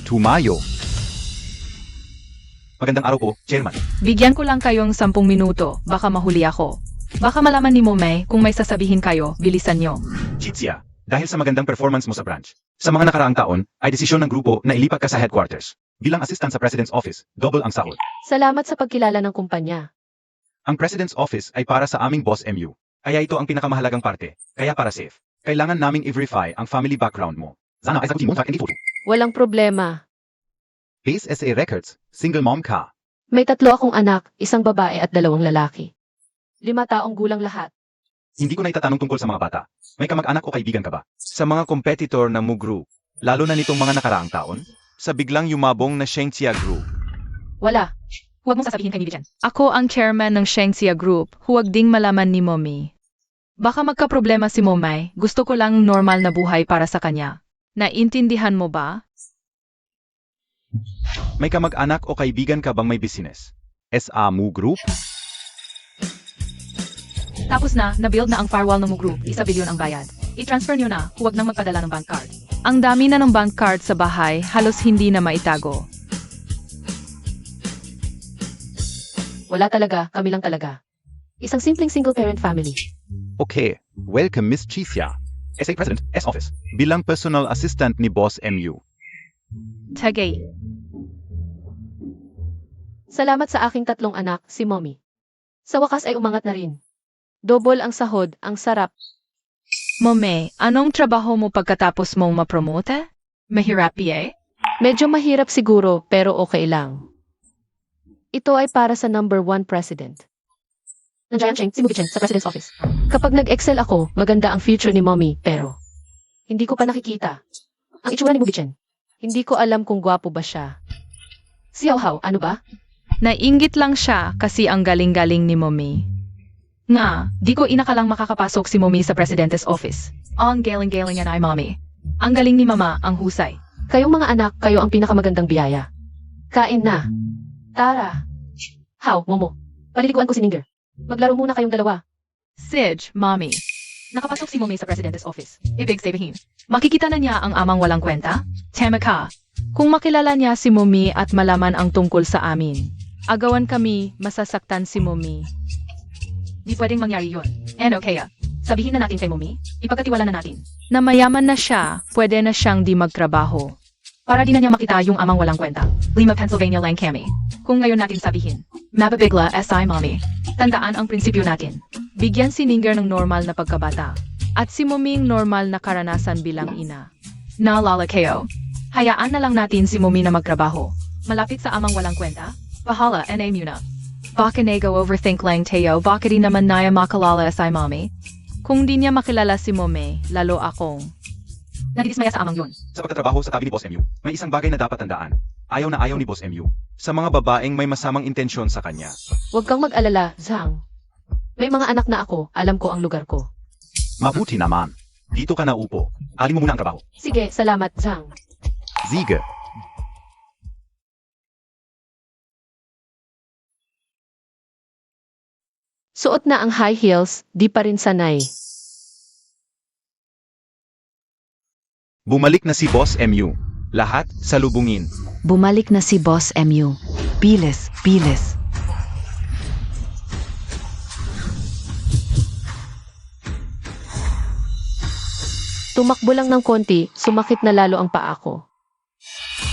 Tumayo. Magandang araw po, Chairman. Bigyan ko lang kayong 10 minuto, baka mahuli ako. Baka malaman ni Momay kung may sasabihin kayo, bilisan nyo. Chitsia, dahil sa magandang performance mo sa branch, sa mga nakaraang taon, ay desisyon ng grupo na ilipat ka sa headquarters. Bilang assistant sa President's Office, double ang sahod. Salamat sa pagkilala ng kumpanya. Ang President's Office ay para sa aming Boss MU. Kaya ito ang pinakamahalagang parte. Kaya para safe, kailangan naming i-verify ang family background mo. Sana ay sagutin mo sa akin ito. Walang problema. Base SA Records, single mom ka. May 3 akong anak, 1 babae at 2 lalaki. 5 taong gulang lahat. Hindi ko na itatanong tungkol sa mga bata. May kamag-anak o kaibigan ka ba? Sa mga competitor ng Mu Group, lalo na nitong mga nakaraang taon, sa biglang yumabong na Shengxia Group. Wala. Huwag mong sasabihin kay Vivian. Ako ang chairman ng Shengxia Group, huwag ding malaman ni Mommy. Baka magka-problema si Momay, gusto ko lang normal na buhay para sa kanya. Naintindihan mo ba? May kamag-anak o kaibigan ka bang may business? SA Mu Group? Tapos na, na-build na ang firewall ng Mu Group, 1 bilyon ang bayad. I-transfer nyo na, huwag nang magpadala ng bank card. Ang dami na ng bank card sa bahay, halos hindi na maitago. Wala talaga, kami lang talaga. Isang simpleng single-parent family. Okay, welcome Miss Chisia, SA President, S Office, bilang personal assistant ni Boss MU. Tagay. Salamat sa aking 3 anak, si Mommy. Sa wakas ay umangat na rin. Double ang sahod, ang sarap. Momay, anong trabaho mo pagkatapos mong mapromote? Mahirap eh? Medyo mahirap siguro, pero okay lang. Ito ay para sa number 1 president. Nandiyan Cheng, si Mugichen, sa President's Office. Kapag nag-excel ako, maganda ang future ni Mommy, pero hindi ko pa nakikita. Ang itsura ni Mugichen. Hindi ko alam kung gwapo ba siya. Si Hao, ano ba? Nainggit lang siya kasi ang galing-galing ni Mommy. Nga, di ko inakalang makakapasok si Mommy sa President's Office. Ang galing-galing yan ay Mommy. Ang galing ni Mama, ang husay. Kayong mga anak, kayo ang pinakamagandang biyaya. Kain na. Tara. Hao, Momo. Paliliguan ko si Ninger. Maglaro muna kayong dalawa. Sige, Mommy. Nakapasok si Mommy sa President's Office. Ibig sabihin, makikita na niya ang amang walang kwenta? Tema ka. Kung makilala niya si Mommy at malaman ang tungkol sa amin, agawan kami, masasaktan si Mommy. Di pwedeng mangyari yun. And okay sabihin na natin kay Mommy, ipagkatiwala na natin. Na mayaman na siya, pwede na siyang di magtrabaho. Para di na niya makita yung amang walang kwenta. Lima, Pennsylvania lang kami. Kung ngayon natin sabihin, mababigla SI Mommy. Tandaan ang prinsipyo natin. Bigyan si Ninger ng normal na pagkabata. At si Mommy normal na karanasan bilang ina. Naalala kayo. Hayaan na lang natin si Mommy na magtrabaho. Malapit sa amang walang kwenta? Bahala, NA muna. Baka nego overthink lang tayo, baka di naman naya makalala SI Mommy. Kung di niya makilala si Mommy, lalo akong nadidismaya sa amang yun. Sa pagtatrabaho sa tabi ni Boss MU, may isang bagay na dapat tandaan. Ayaw na ayaw ni Boss MU sa mga babaeng may masamang intensyon sa kanya. Huwag kang mag-alala, Zhang. May mga anak na ako, alam ko ang lugar ko. Mabuti naman. Dito ka na upo. Alin mo muna ang trabaho. Sige, salamat, Zhang. Sige. Suot na ang high heels, di pa rin sanay. Bumalik na si Boss MU. Lahat salubungin. Bumalik na si Boss MU. Bilis, bilis. Tumakbo lang ng konti, sumakit na lalo ang paa ko.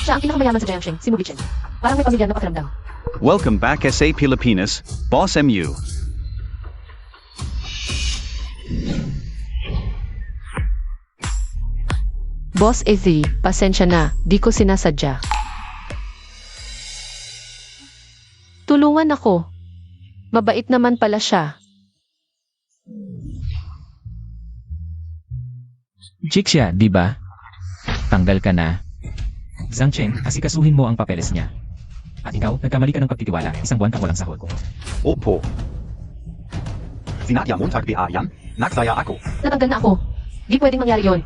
Siya ang pinakamayaman sa Jiangxing, si Mugichen. Parang may pamilyar na pakiramdam. Welcome back SA Pilipinas, Boss MU. Boss AZ, pasensya na, di ko sinasadya. Tulungan ako. Mabait naman pala siya. Chixia, di ba? Tanggal ka na. Zhang Cheng, asikasuhin mo ang papeles niya. At ikaw, nagkamali ka ng pagtitiwala, 1 buwan kang walang sahod. Opo. Sinadya Montag ba yan? Nagsaya ako. Natanggal na ako. Di pwedeng mangyari yon.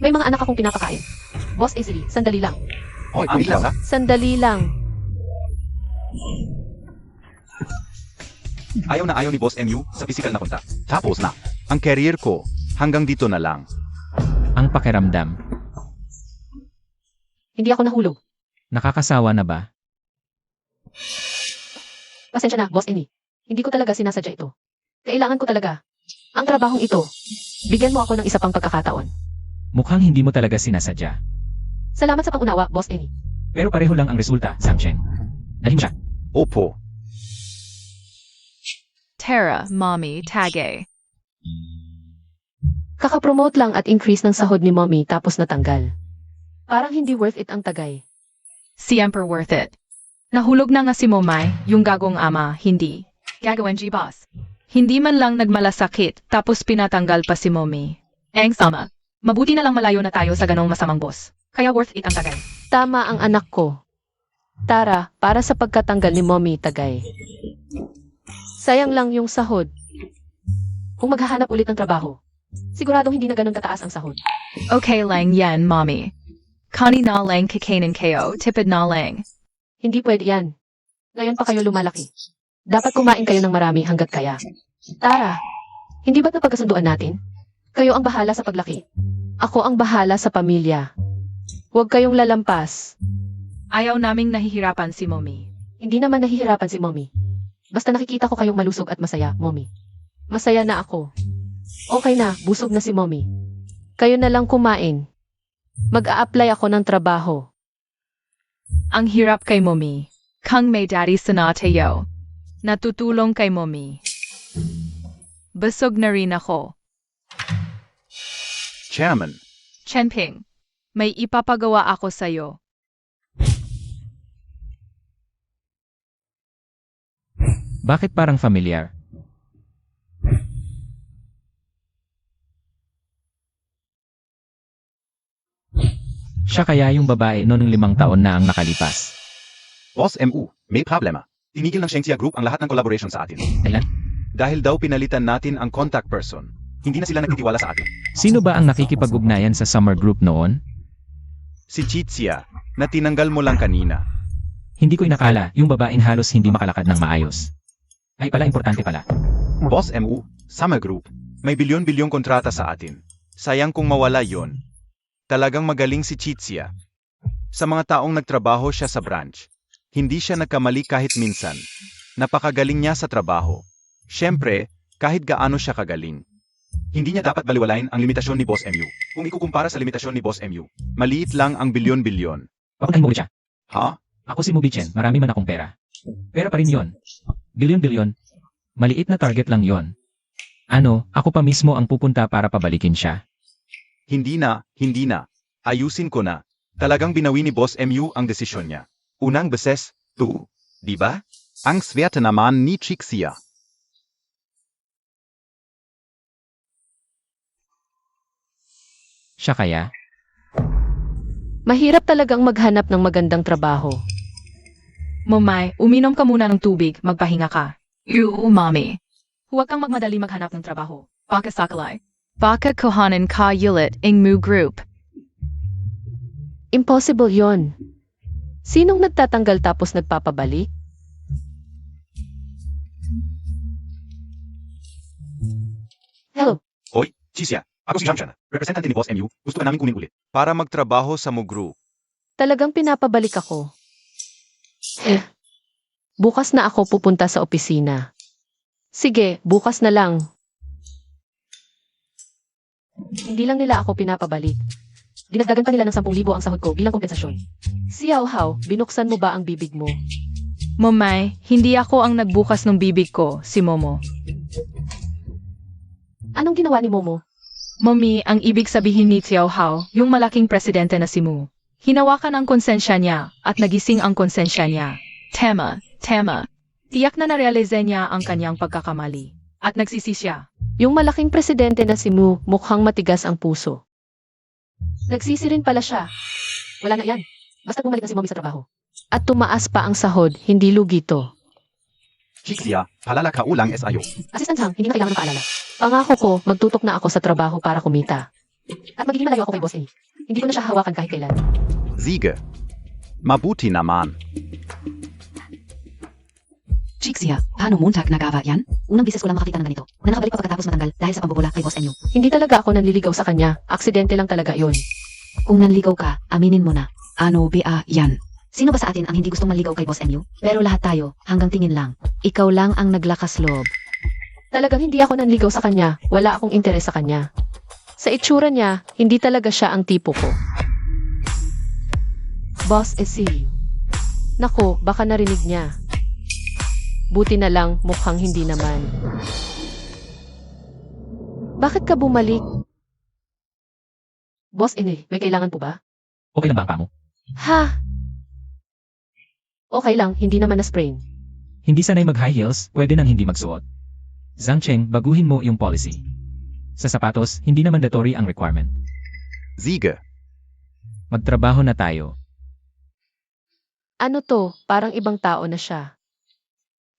May mga anak akong pinapakain. Boss AZ, sandali lang. Hoy, Amila. Sandali lang. Ayaw na ayaw ni Boss MU sa physical na kontak. Tapos na. Ang career ko, hanggang dito na lang. Ang pakiramdam. Hindi ako nahulog. Nakakasawa na ba? Pasensya na, Boss Amy. Hindi ko talaga sinasadya ito. Kailangan ko talaga. Ang trabahong ito. Bigyan mo ako ng isa pang pagkakataon. Mukhang hindi mo talaga sinasadya. Salamat sa pangunawa, Boss Amy. Pero pareho lang ang resulta, Zhang Cheng. Dalhin mo siya. Opo. Tara, Mommy, Tage. Kakapromote lang at increase ng sahod ni Mommy tapos natanggal. Parang hindi worth it ang tagay. Siempre worth it. Nahulog na nga si Momay, yung gagong ama, hindi. Gagawin G boss. Hindi man lang nagmalasakit, tapos pinatanggal pa si Mommy. Eng sama. Mabuti na lang malayo na tayo sa ganong masamang boss. Kaya worth it ang tagay. Tama ang anak ko. Tara, para sa pagkatanggal ni Mommy tagay. Sayang lang yung sahod. Kung maghahanap ulit ng trabaho, siguradong hindi na ganun kataas ang sahod. Okay lang yan, Mommy. Kani na lang kakainin kayo, tipid na lang. Hindi pwede yan. Ngayon pa kayo lumalaki. Dapat kumain kayo ng marami hanggat kaya. Tara, hindi ba't napagkasunduan natin? Kayo ang bahala sa paglaki. Ako ang bahala sa pamilya. Huwag kayong lalampas. Ayaw naming nahihirapan si Mommy. Hindi naman nahihirapan si Mommy. Basta nakikita ko kayong malusog at masaya, Mommy. Masaya na ako. Okay na, busog na si Mommy. Kayo na lang kumain. Mag-a-apply ako ng trabaho. Ang hirap kay Mommy. Kang may daddy sana tayo. Natutulong kay Mommy. Busog na rin ako. Chairman. Chenping, may ipapagawa ako sa'yo. Bakit parang familiar? Siya kaya yung babae noong 5 taon na ang nakalipas. Boss MU, may problema. Tinigil ng Shengxia Group ang lahat ng collaboration sa atin. Kailan? Dahil daw pinalitan natin ang contact person. Hindi na sila nagtitiwala sa atin. Sino ba ang nakikipag-ugnayan sa summer group noon? Si Chitsia, na tinanggal mo lang kanina. Hindi ko inakala yung babaeng halos hindi makalakad ng maayos. Ay pala, importante pala. Boss MU, Summer Group, may bilyon-bilyong kontrata sa atin. Sayang kung mawala yon. Talagang magaling si Chitsia. Sa mga taong nagtrabaho siya sa branch, hindi siya nagkamali kahit minsan. Napakagaling niya sa trabaho. Siyempre, kahit gaano siya kagaling. Hindi niya dapat baliwalain ang limitasyon ni Boss MU. Kung ikukumpara sa limitasyon ni Boss MU, maliit lang ang bilyon-bilyon. Papuntahin mo ulit siya. Ha? Ako si Mubichen, marami man akong pera. Pera pa rin yon. Bilyon-bilyon. Maliit na target lang yon. Ano, ako pa mismo ang pupunta para pabalikin siya. Hindi na. Ayusin ko na. Talagang binawi ni Boss MU ang desisyon niya. Unang beses, di ba? Ang swerte naman ni Chixia. Siya kaya? Mahirap talagang maghanap ng magandang trabaho. Momay, uminom ka muna ng tubig, magpahinga ka. Mommy. Huwag kang magmadali maghanap ng trabaho. Baka sakalay. Baka kuhanan ka yulit ing Mu Group. Impossible yon. Sinong nagtatanggal tapos nagpapabalik? Hello, Hoy, Chixia. Ako si Jamshan, representante ni Boss MU. Gusto ka namin kunin ulit. Para magtrabaho sa Mu Group. talagang pinapabalik ako. Bukas na ako pupunta sa opisina. Sige, bukas na lang. Hindi lang nila ako pinapabalik. Dinagdagan pa nila ng 10,000 ang sahod ko bilang kompensasyon. Si Hao Hao, binuksan mo ba ang bibig mo? Momay, hindi ako ang nagbukas ng bibig ko, si Momo. Anong ginawa ni Momo? Mommy, ang ibig sabihin ni Xiao Hao, yung malaking presidente na si Mu. Hinawakan ang konsensya niya at nagising ang konsensya niya. Tema. Tiyak na narealize niya ang kanyang pagkakamali. At nagsisi siya. Yung malaking presidente na si Mu, mukhang matigas ang puso. Nagsisi rin pala siya. Wala na yan. Basta bumalik na si Mommy sa trabaho. At tumaas pa ang sahod, hindi lugi to. Chixia, halala ka ulang SIO. Assistant Hang, hindi na kailangan ng paalala. Pangako ko, magtutok na ako sa trabaho para kumita. At magiging malayo ako kay Boss A. Hindi ko na siya hawakan kahit kailan. Siege. Mabuti naman. Chixia, paano Montag nagawa yan? Unang bisis ko lang makakita ng ganito. Na nakabalik pa pagkatapos matanggal dahil sa pambobola kay Boss MU. Hindi talaga ako nanliligaw sa kanya. Aksidente lang talaga yon. Kung nanligaw ka, aminin mo na. Ano ba yan? Sino ba sa atin ang hindi gustong maligaw kay Boss MU? Pero lahat tayo, hanggang tingin lang. Ikaw lang ang naglakas loob. Talagang hindi ako nanligaw sa kanya. Wala akong interes sa kanya. Sa itsura niya, hindi talaga siya ang tipo ko. Boss SCU. Nako, baka narinig niya. Buti na lang, mukhang hindi naman. Bakit ka bumalik? Boss Ine, may kailangan po ba? Okay lang ba ang pamo? Ha? Okay lang, hindi naman na-sprain. Hindi sanay mag-high heels, pwede nang hindi magsuot. Zhang Cheng, baguhin mo yung policy. Sa sapatos, hindi na mandatory ang requirement. Ziga. Magtrabaho na tayo. Ano to? Parang ibang tao na siya.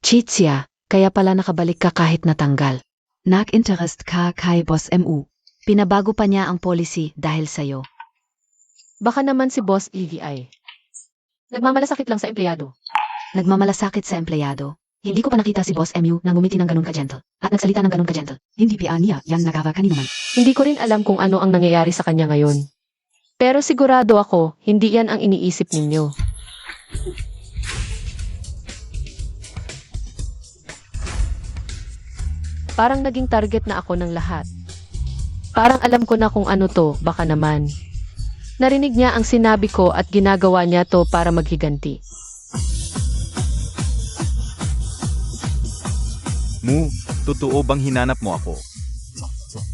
Chitsia, kaya pala nakabalik ka kahit natanggal. Nag-interest ka kay Boss MU. Pinabago pa niya ang policy dahil sa'yo. Baka naman si Boss EVI. Nagmamalasakit lang sa empleyado. Nagmamalasakit sa empleyado. Hindi ko pa nakita si Boss MU na ngumiti ng ganun ka-gentle. At nagsalita ng ganun ka-gentle. Hindi pian niya, yan nagawa kanino man. Hindi ko rin alam kung ano ang nangyayari sa kanya ngayon. Pero sigurado ako, hindi yan ang iniisip ninyo. Parang naging target na ako ng lahat. Parang alam ko na kung ano to, baka naman. Narinig niya ang sinabi ko at ginagawa niya to para maghiganti. Mu, totoo bang hinanap mo ako?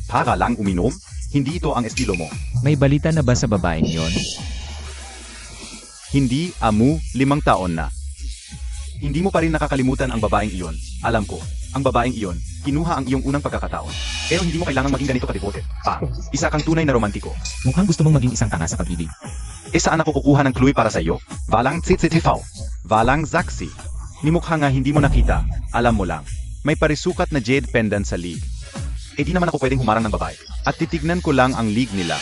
Para lang uminom? Hindi ito ang estilo mo. May balita na ba sa babaeng yon? Hindi, Amu, 5 taon na. Hindi mo pa rin nakakalimutan ang babaeng iyon. Alam ko, ang babaeng iyon, kinuha ang iyong unang pagkakataon. Pero hindi mo kailangang maging ganito ka-devoted. Isa kang tunay na romantiko. Mukhang gusto mong maging isang tanga sa pag-ibig. Saan ako kukuha ng clue para sa iyo? Walang tsitsitifaw. Walang zaksi. Ni mukha nga hindi mo nakita. Alam mo lang. May parisukat na jade pendant sa league. Di naman ako pwedeng humarang ng babae. At titignan ko lang ang league nila.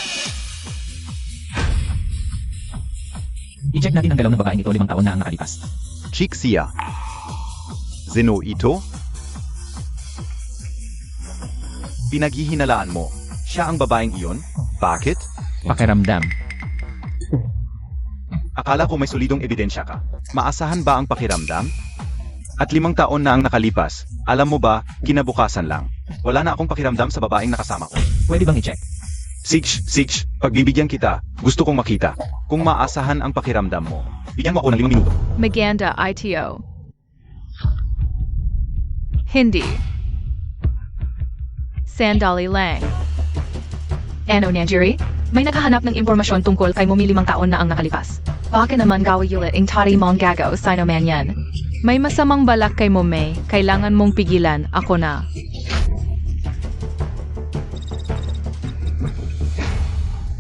I-check natin ang galaw ng babaeng ito 5 taon na ang nakalipas. Chixia. Zeno ito? Pinaghihinalaan mo. Siya ang babaeng iyon? Bakit? Pakiramdam. Akala ko may solidong ebidensya ka. Maasahan ba ang pakiramdam? At 5 taon na ang nakalipas. Alam mo ba, kinabukasan lang. Wala na akong pakiramdam sa babaeng nakasama ko. Pwede bang i-check? Sig, pagbibigyan kita. Gusto kong makita. Kung maasahan ang pakiramdam mo. Bigyan mo ako ng 5 minuto. Maganda ITO. Hindi. Sandali lang. Ano, Nanjiri? May naghahanap ng impormasyon tungkol kay Mumi 5 taon na ang nakalipas. Baka naman gawin ang tari mong gagaw sa man yan. May masamang balak kay Mumi, kailangan mong pigilan, ako na.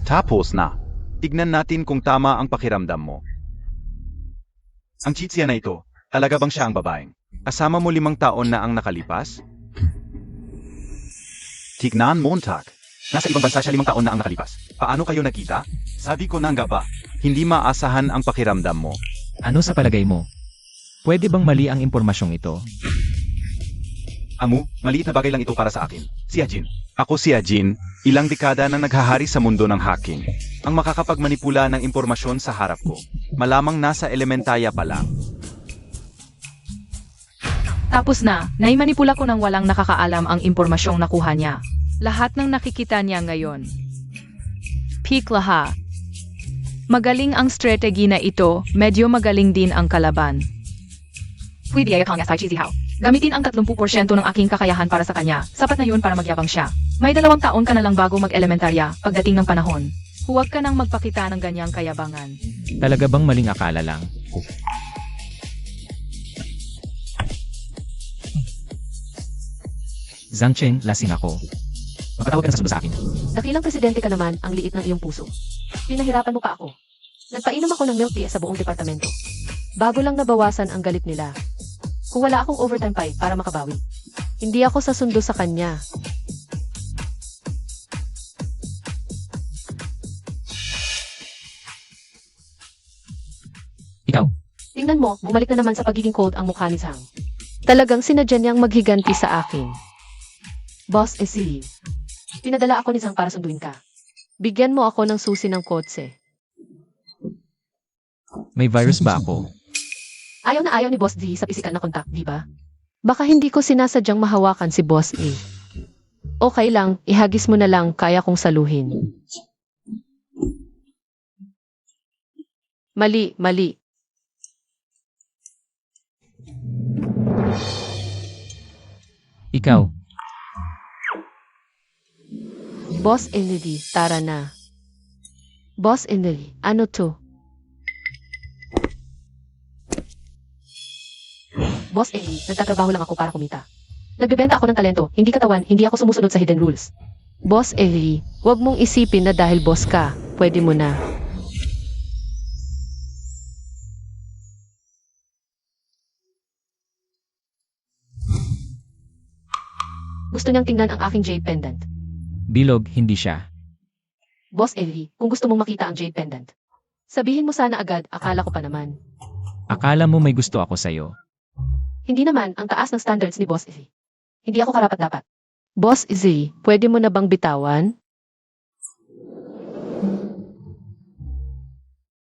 Tapos na. Tignan natin kung tama ang pakiramdam mo. Ang chitsya na ito, talaga bang siya ang babaeng? Kasama mo 5 taon na ang nakalipas? Tignan Montag. Nasa ibang bansa siya 5 taon na ang nakalipas. Paano kayo nakita? Sabi ko na nga ba, hindi maasahan ang pakiramdam mo. Ano sa palagay mo? Pwede bang mali ang impormasyong ito? Amu, maliit na bagay lang ito para sa akin. Si Ajin. Ako si Ajin, ilang dekada na naghahari sa mundo ng hacking. Ang makakapagmanipula ng impormasyon sa harap ko. Malamang nasa elementaya pa lang. Tapos na, naimanipula ko ng walang nakakaalam ang impormasyong nakuha niya. Lahat ng nakikita niya ngayon. Peak lahat. Magaling ang strategy na ito, medyo magaling din ang kalaban. Pwede ay kang yasay cheesy how. Gamitin ang 30% ng aking kakayahan para sa kanya. Sapat na yun para magyabang siya. May 2 taon ka na lang bago mag-elementarya, pagdating ng panahon. Huwag ka nang magpakita ng ganyang kayabangan. Talaga bang maling akala lang? Zhang Cheng, lasing ako. Magpatawag ka na sa sundo sa akin. Dakilang presidente ka naman, ang liit ng iyong puso. Pinahirapan mo pa ako. Nagpainom ako ng milk tea sa buong departamento. Bago lang nabawasan ang galit nila. Kung wala akong overtime pay para makabawi. Hindi ako sasundo sa kanya. Ikaw, Tingnan mo, bumalik na naman sa pagiging cold ang mukha ni Zhang. Talagang sinadya niyang maghiganti sa akin. Boss SCU. Pinadala ako ni Zhang para sunduin ka. Bigyan mo ako ng susi ng kotse. May virus ba ako? Ayaw na ayaw ni Boss D sa physical na contact, di ba? Baka hindi ko sinasadyang mahawakan si Boss A. Okay lang, ihagis mo na lang, kaya kong saluhin. Mali, mali. Ikaw, Boss Emily, tara na. Boss Emily, ano to? Boss Emily, nagtatrabaho lang ako para kumita. Nagbebenta ako ng talento, hindi katawan, hindi ako sumusunod sa hidden rules. Boss Emily, huwag mong isipin na dahil boss ka, pwede mo na. Gusto niyang tingnan ang aking jade pendant. bilog, hindi siya. Boss Ellie, kung gusto mong makita ang jade pendant, sabihin mo sana agad, akala ko pa naman. Akala mo may gusto ako sa'yo. Hindi naman ang taas ng standards ni Boss Ellie. Hindi ako karapat-dapat. Boss Ellie, pwede mo na bang bitawan?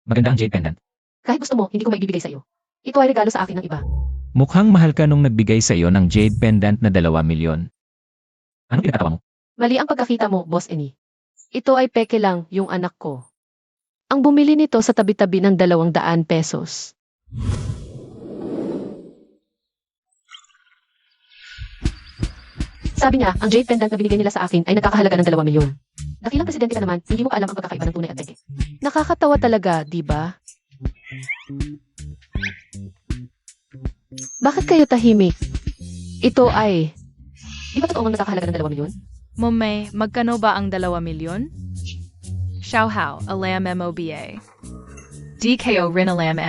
Maganda ang jade pendant. Kahit gusto mo, hindi ko maibibigay sa'yo. Ito ay regalo sa akin ng iba. Mukhang mahal ka nung nagbigay sa'yo ng jade pendant na 2 milyon. Anong pinakatawa mo? Mali ang pagkakita mo, Boss Ellie. Ito ay peke lang, yung anak ko. Ang bumili nito sa tabi-tabi ng 200 pesos. Sabi niya, ang jade pendant na binigay nila sa akin ay nagkakahalaga ng 2 milyon. Dakilang presidente ka naman, hindi mo pa alam ang pagkakaiba ng tunay at peke. Nakakatawa talaga, di ba? Bakit kayo tahimik? Ito ay... Di ba totoong nagkakahalaga ng 2 milyon? Momay, magkano ba ang 2 milyon? Xiaohao, alam MOBA. DKO rin alam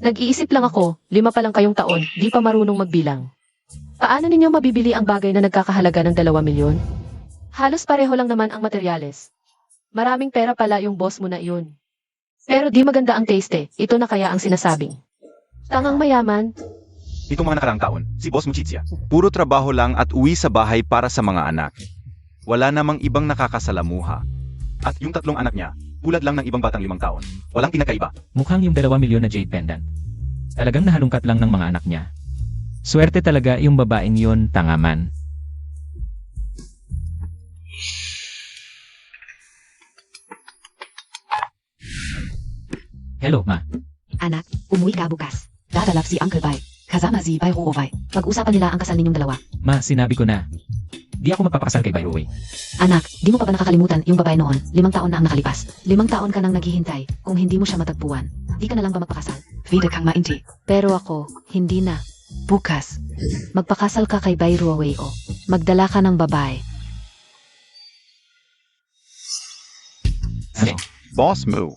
Nag-iisip lang ako, 5 pa lang kayong taon, di pa marunong magbilang. Paano ninyo mabibili ang bagay na nagkakahalaga ng 2 milyon? Halos pareho lang naman ang materyales. Maraming pera pala yung boss mo na iyon. Pero di maganda ang taste, ito na kaya ang sinasabing. Tangang mayaman, Itong mga nakaraang taon, si Boss Muchitsia, puro trabaho lang at uwi sa bahay para sa mga anak. Wala namang ibang nakakasalamuha. At yung 3 anak niya, tulad lang ng ibang batang 5 taon. Walang pinakaiba. Mukhang yung 2 milyon na jade pendant. Talagang nahalungkat lang ng mga anak niya. Swerte talaga yung babaeng yun, tangaman. Hello, ma. Anak, umuwi ka bukas. Dadalap si Uncle Bai. Kasama si Bai Ruobay. Pag-usapan nila ang kasal ninyong 2. Ma, sinabi ko na. Di ako magpapakasal kay Byroe. Anak, di mo pa ba nakakalimutan yung babae noon? 5 taon na ang nakalipas. 5 taon ka nang naghihintay. Kung hindi mo siya matagpuan, di ka na lang ba magpakasal? Vida kang mainti. Pero ako, hindi na. Bukas, magpakasal ka kay Bai Ruobay o magdala ka ng babae. Ano? Boss Mo.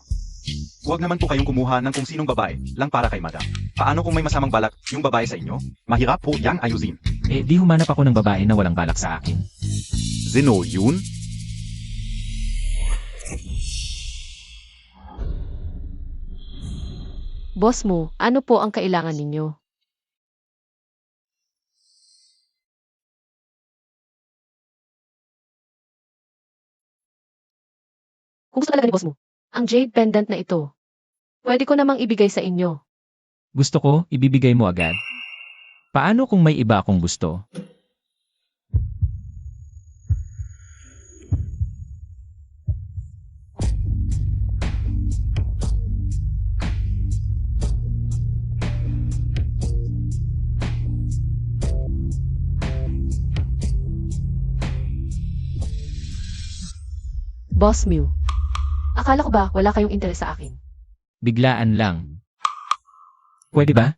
Huwag naman po kayong kumuha ng kung sinong babae lang para kay madam. Paano kung may masamang balak yung babae sa inyo? Mahirap po yang ayusin. Eh, di humanap ako ng babae na walang balak sa akin. Zeno yun? boss mo, ano po ang kailangan ninyo? Kung gusto talaga ni boss mo, ang jade pendant na ito, pwede ko namang ibigay sa inyo. Gusto ko, ibibigay mo agad. Paano kung may iba akong gusto? Boss Mew, akala ko ba wala kayong interes sa akin? Biglaan lang. Pwede ba?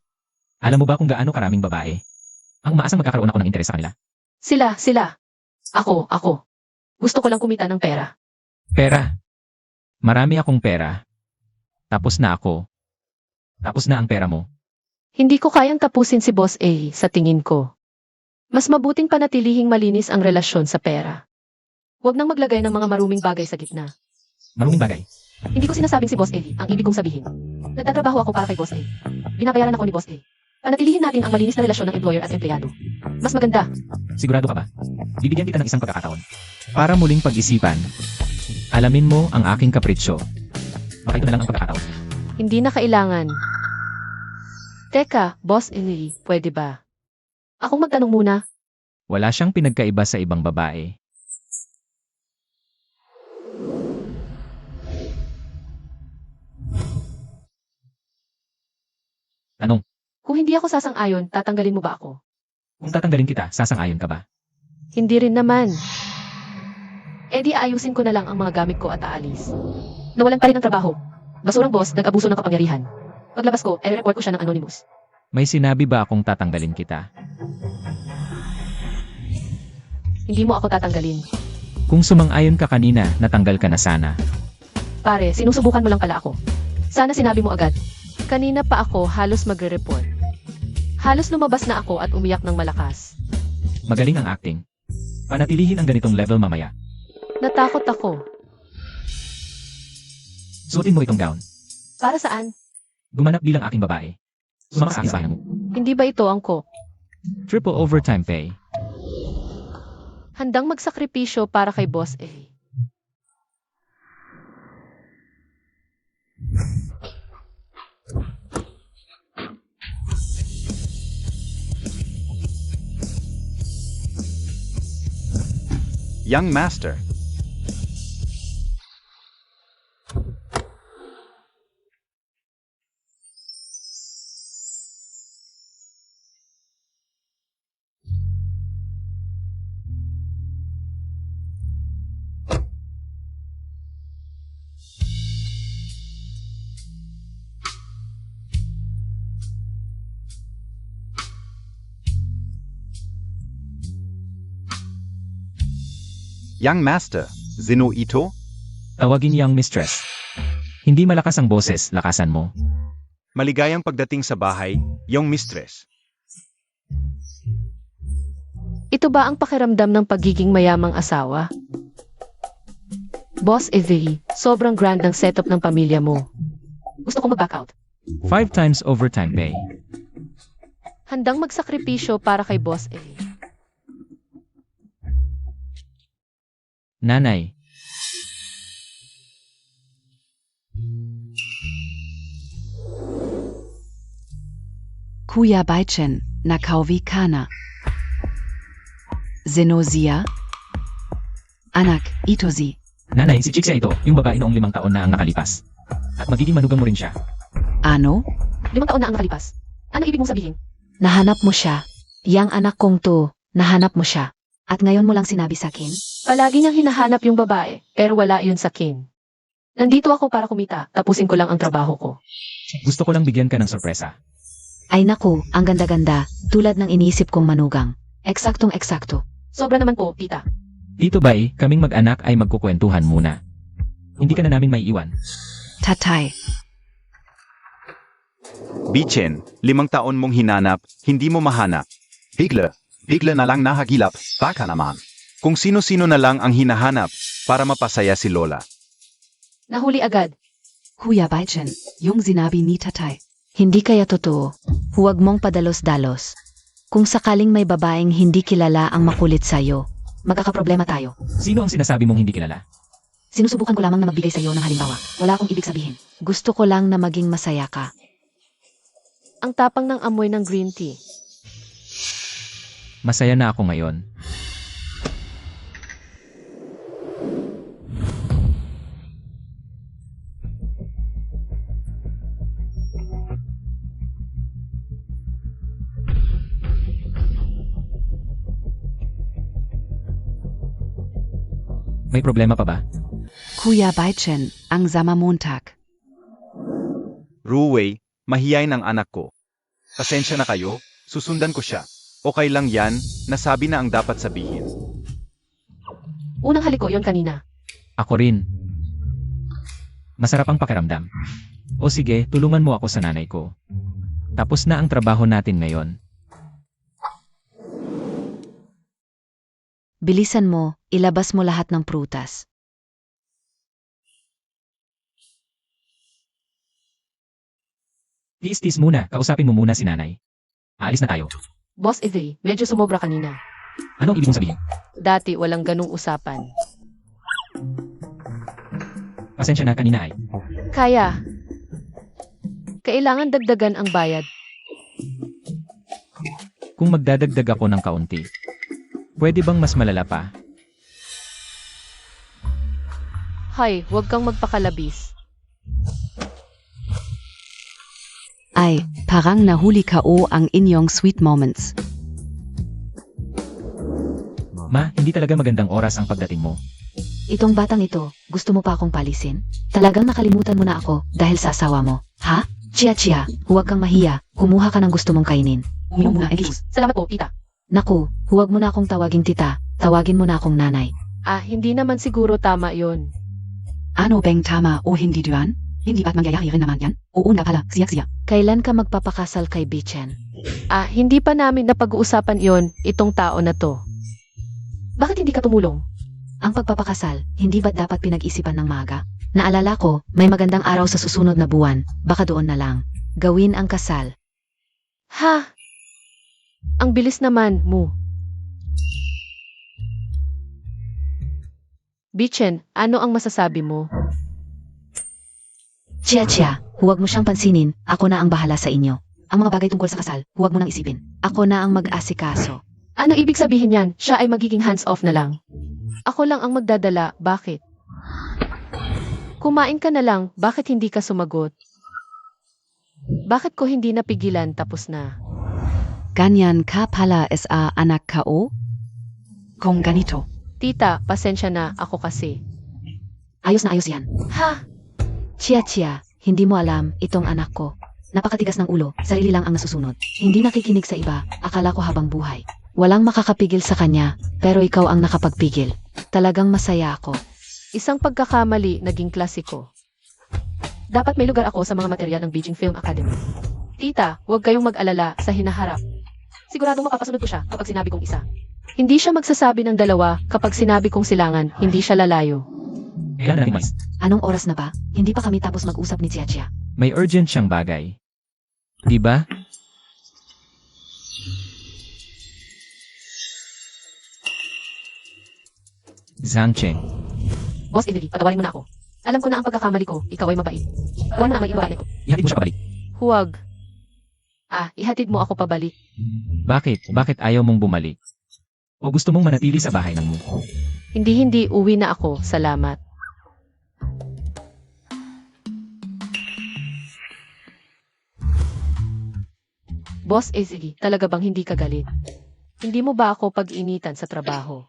Alam mo ba kung gaano karaming babae? Ang maasang magkakaroon ako ng interes sa kanila. Sila. Ako. Gusto ko lang kumita ng pera. Pera. Marami akong pera. Tapos na ako. Tapos na ang pera mo. Hindi ko kayang tapusin si Boss A sa tingin ko. Mas mabuting panatilihing malinis ang relasyon sa pera. Huwag nang maglagay ng mga maruming bagay sa gitna. Maruming bagay. Hindi ko sinasabing si Boss A ang ibig kong sabihin. Nagtatrabaho ako para kay Boss A. Binabayaran ako ni Boss A. Panatilihin natin ang malinis na relasyon ng employer at empleyado. Mas maganda. Sigurado ka ba? Bibigyan kita ng isang pagkakataon. Para muling pag-isipan. Alamin mo ang aking kapritsyo. Baka ito na lang ang pagkakataon. Hindi na kailangan. Teka, Boss Eli, pwede ba? Akong magtanong muna. Wala siyang pinagkaiba sa ibang babae. Tanong, Kung hindi ako sasang-ayon, tatanggalin mo ba ako? kung tatanggalin kita, sasang-ayon ka ba? Hindi rin naman. Eh di ayusin ko na lang ang mga gamit ko at aalis. Nawalan pa rin ng trabaho. Basurang boss, nag-abuso ng kapangyarihan. Paglabas ko, report ko siya ng anonymous. May sinabi ba akong tatanggalin kita? Hindi mo ako tatanggalin. Kung sumang-ayon ka kanina, natanggal ka na sana. Pare, sinusubukan mo lang pala ako. Sana sinabi mo agad. Kanina pa ako halos magre-report. Halos lumabas na ako at umiyak ng malakas. Magaling ang acting. Panatilihin ang ganitong level mamaya. Natakot ako. Suotin mo itong gown. Para saan? Gumanap bilang aking babae. Sumama sa aking bahay mo. Hindi ba ito ang ko? Triple overtime pay. Handang magsakripisyo para kay Boss Eli. Young Master. Young Master, Zeno ito? Tawagin niyang mistress. Hindi malakas ang boses, lakasan mo. Maligayang pagdating sa bahay, Young Mistress. Ito ba ang pakiramdam ng pagiging mayamang asawa? Boss Eli, sobrang grand ng setup ng pamilya mo. Gusto ko mag-back out. 5 times overtime pay. Handang magsakripisyo para kay Boss Eli. Nanay, Kuya Baichen, Nakauwi Kana. Zenozia? Anak, ito si. nanay, si Chixia ito, yung babae noong 5 taon na ang nakalipas. At magiging manugang mo rin siya. Ano? 5 taon na ang nakalipas. Ano ibig mong sabihin? Nahanap mo siya. Yang anak kong to, nahanap mo siya. At ngayon mo lang sinabi sa akin? Palagi niyang hinahanap yung babae, pero wala yun sa kin. Nandito ako para kumita, tapusin ko lang ang trabaho ko. Gusto ko lang bigyan ka ng sorpresa. Ay naku, ang ganda-ganda, tulad ng iniisip kong manugang. Eksaktong eksakto. Sobra naman po, tita. Dito bay, kaming mag-anak ay magkukwentuhan muna. Hindi ka na namin may iwan. Tatay, Bichen, 5 taon mong hinanap, hindi mo mahanap. Bigla na lang nahagilap, baka naman. Kung sino-sino na lang ang hinahanap para mapasaya si Lola. Nahuli agad. Kuya Baichen, yung sinabi ni tatay. Hindi kaya totoo. Huwag mong padalos-dalos. Kung sakaling may babaeng hindi kilala ang makulit sa'yo, magkakaproblema tayo. Sino ang sinasabi mong hindi kilala? Sinusubukan ko lamang na magbigay sa'yo ng halimbawa. Wala akong ibig sabihin. Gusto ko lang na maging masaya ka. Ang tapang ng amoy ng green tea. Masaya na ako ngayon. May problema pa ba? Kuya Baichen, ang Zama Montag. Ruwei, mahiyain ang anak ko. Pasensya na kayo, susundan ko siya. Okay lang yan, nasabi na ang dapat sabihin. Unang halik ko yon kanina. Ako rin. Masarap ang pakiramdam. O sige, tulungan mo ako sa nanay ko. Tapos na ang trabaho natin ngayon. Bilisan mo, ilabas mo lahat ng prutas. Tiis-tiis muna, kausapin mo muna si nanay. Aalis na tayo. Boss Eli, medyo sumobra kanina. Anong ibig mong sabihin? Dati walang ganung usapan. Pasensya na kanina ay. Kaya, Kailangan dagdagan ang bayad. Kung magdadagdag ako ng kaunti, pwede bang mas malala pa? Hay, huwag kang magpakalabis. Ay, parang nahuli ko ang inyong sweet moments. Ma, hindi talaga magandang oras ang pagdating mo. Itong batang ito, gusto mo pa akong palisin? Talagang nakalimutan mo na ako dahil sa asawa mo. Ha? Chia, huwag kang mahiya. Kumuha ka ng gusto mong kainin. Uminom muna, Elise. Salamat po, tita. Naku, huwag mo na akong tawaging tita. Tawagin mo na akong nanay. Hindi naman siguro tama yon. Ano bang tama o hindi diyan? Hindi ba't mangyayari rin naman yan? Oo nga pala, siya. Kailan ka magpapakasal kay Bichen? Hindi pa namin napag-uusapan yon itong tao na to. Bakit hindi ka tumulong? Ang pagpapakasal, hindi ba't dapat pinag-isipan ng maaga? Naalala ko, may magandang araw sa susunod na buwan, baka doon na lang. Gawin ang kasal. Ha? Ang bilis naman mo. Bichen, ano ang masasabi mo? Chia, huwag mo siyang pansinin, ako na ang bahala sa inyo. Ang mga bagay tungkol sa kasal, huwag mo nang isipin. Ako na ang mag-asikaso. Ano ibig sabihin yan? Siya ay magiging hands-off na lang. Ako lang ang magdadala, bakit? Kumain ka na lang, bakit hindi ka sumagot? Bakit ko hindi napigilan tapos na? Ganyan ka pala anak ko? Kung ganito. Tita, pasensya na, ako kasi. Ayos na ayos yan. Ha? Chia, hindi mo alam, itong anak ko. Napakatigas ng ulo, sarili lang ang nasusunod. Hindi nakikinig sa iba, akala ko habang buhay. Walang makakapigil sa kanya, pero ikaw ang nakapagpigil. Talagang masaya ako. Isang pagkakamali naging klasiko. Dapat may lugar ako sa mga material ng Beijing Film Academy. Tita, huwag kayong mag-alala sa hinaharap. Siguradong mapapasunod ko siya kapag sinabi kong isa. Hindi siya magsasabi ng dalawa kapag sinabi kong silangan, hindi siya lalayo. Kailan natin mais? Anong oras na ba? Hindi pa kami tapos mag-usap ni Chia. May urgent siyang bagay. Di ba? Zhang Cheng. Boss Emily, patawarin mo na ako. Alam ko na ang pagkakamali ko, ikaw ay mabait. Huwag na ang maiiwanan ko. Ihatid mo siya pabalik. Huwag. Ihatid mo ako pabalik. Bakit? Bakit ayaw mong bumalik? O gusto mong manatili sa bahay ng mo? Hindi, uwi na ako, salamat. Boss Ezeli, talaga bang hindi ka galit? Hindi mo ba ako pag-initan sa trabaho?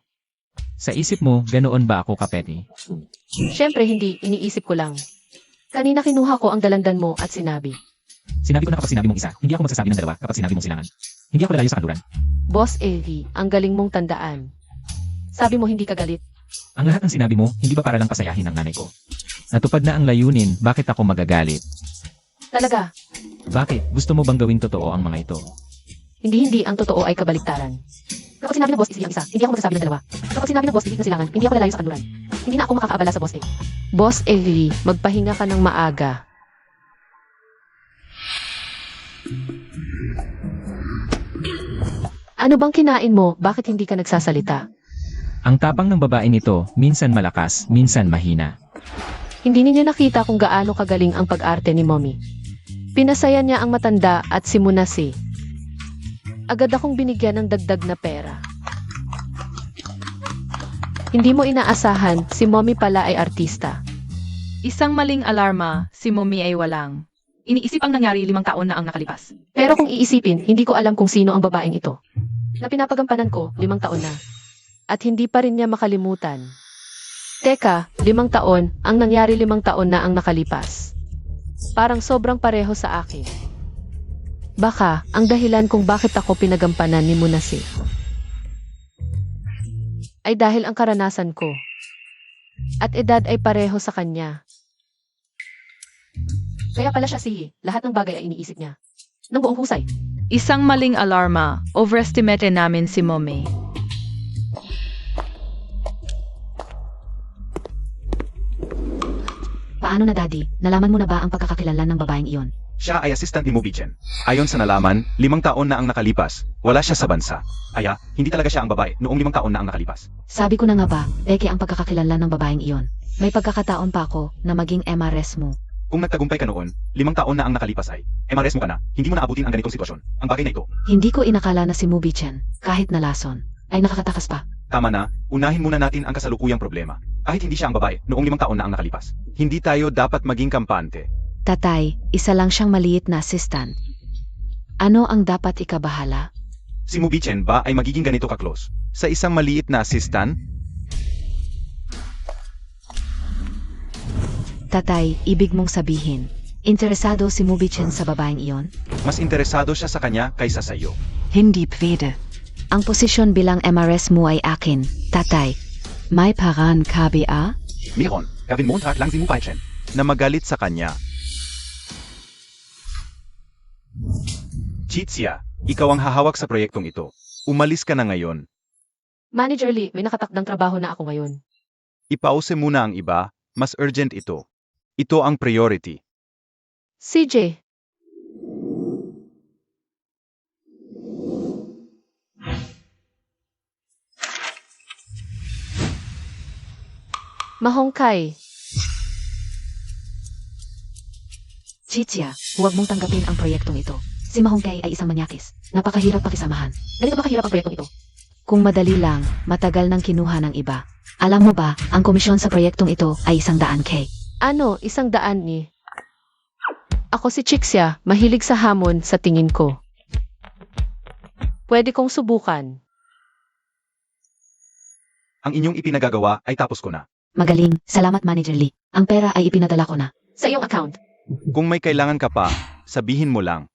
Sa isip mo, ganoon ba ako kapeti? Siyempre hindi, iniisip ko lang. Kanina kinuha ko ang dalandan mo at sinabi. Sinabi ko na kapag sinabi mong isa, hindi ako magsasabi ng dalawa kapag sinabi mong silangan. Hindi ako lalayo sa kanluran. Boss Eli, ang galing mong tandaan. Sabi mo hindi ka galit. Ang lahat ng sinabi mo, hindi ba para lang pasayahin ang nanay ko? Natupad na ang layunin, bakit ako magagalit? Talaga, Bakit? Gusto mo bang gawing totoo ang mga ito? Hindi, ang totoo ay kabaliktaran. kapag sinabi ng boss Izzy ang isa, hindi ako magsasabi ng dalawa. Kapag sinabi ng boss Izzy na silangan, hindi ako lalayo sa kanluran. Hindi na ako makakaabala sa boss A. Boss Eli, magpahinga ka ng maaga. Ano bang kinain mo? Bakit hindi ka nagsasalita? Ang tapang ng babaeng ito, minsan malakas, minsan mahina. Hindi niya nakita kung gaano kagaling ang pag-arte ni Mommy. Pinasaya niya ang matanda at si Munasi. Agad akong binigyan ng dagdag na pera. Hindi mo inaasahan, si Mommy pala ay artista. Isang maling alarma, si Mommy ay walang. Iniisip ang nangyari 5 taon na ang nakalipas. Pero kung iisipin, hindi ko alam kung sino ang babaeng ito. Na pinapagampanan ko, 5 taon na. At hindi pa rin niya makalimutan. Teka, 5 taon, ang nangyari 5 taon na ang nakalipas. Parang sobrang pareho sa akin. Baka, ang dahilan kung bakit ako pinagampanan ni Munasi ay dahil ang karanasan ko at edad ay pareho sa kanya. Kaya pala siya si lahat ng bagay ay iniisip niya. Nang buong husay. Isang maling alarma. Overestimate namin si Mommy. Paano na daddy? Nalaman mo na ba ang pagkakakilanlan ng babaeng iyon? Siya ay assistant ni Mobichen. Ayon sa nalaman, 5 taon na ang nakalipas. Wala siya sa bansa. Kaya, hindi talaga siya ang babae noong 5 taon na ang nakalipas. Sabi ko na nga ba, peke ang pagkakakilanlan ng babaeng iyon. May pagkakataon pa ako na maging MRS mo. Kung nagtagumpay ka noon, 5 taon na ang nakalipas ay, MRS mo ka na, hindi mo naabutin ang ganitong sitwasyon. Ang bagay na ito, Hindi ko inakala na si Mubi-chan, kahit na lason, ay nakakatakas pa. tama na, unahin muna natin ang kasalukuyang problema. Kahit hindi siya ang babae, noong 5 taon na ang nakalipas. Hindi tayo dapat maging kampante. Tatay, isa lang siyang maliit na assistant. Ano ang dapat ikabahala? Si Mubichen ba ay magiging ganito ka-close? Sa isang maliit na assistant? Tatay, ibig mong sabihin, interesado si Mubi-chan sa babaeng iyon? Mas interesado siya sa kanya kaysa sa iyo. Hindi pwede. Ang posisyon bilang MRS mo ay akin, tatay. May paraan ka ba? Miron, gawin Montag lang si Mubichen. Na magalit sa kanya. Chitsia, ikaw ang hahawak sa proyektong ito. Umalis ka na ngayon. Manager Lee, may nakatakdang trabaho na ako ngayon. Ipause muna ang iba, mas urgent ito. Ito ang priority. CJ, Mahongkay, Chitsia, huwag mong tanggapin ang proyektong ito. Si Mahongkay ay isang manyakis. Napakahirap pakisamahan. ganito ba kahirap ang proyektong ito? Kung madali lang, matagal nang kinuha ng iba. Alam mo ba, ang komisyon sa proyektong ito ay 100K. Ano, 100 ni? Ako si Chixia, mahilig sa hamon sa tingin ko. Pwede kong subukan. Ang inyong ipinagagawa ay tapos ko na. Magaling, salamat Manager Lee. Ang pera ay ipinadala ko na. Sa iyong account. Kung may kailangan ka pa, sabihin mo lang.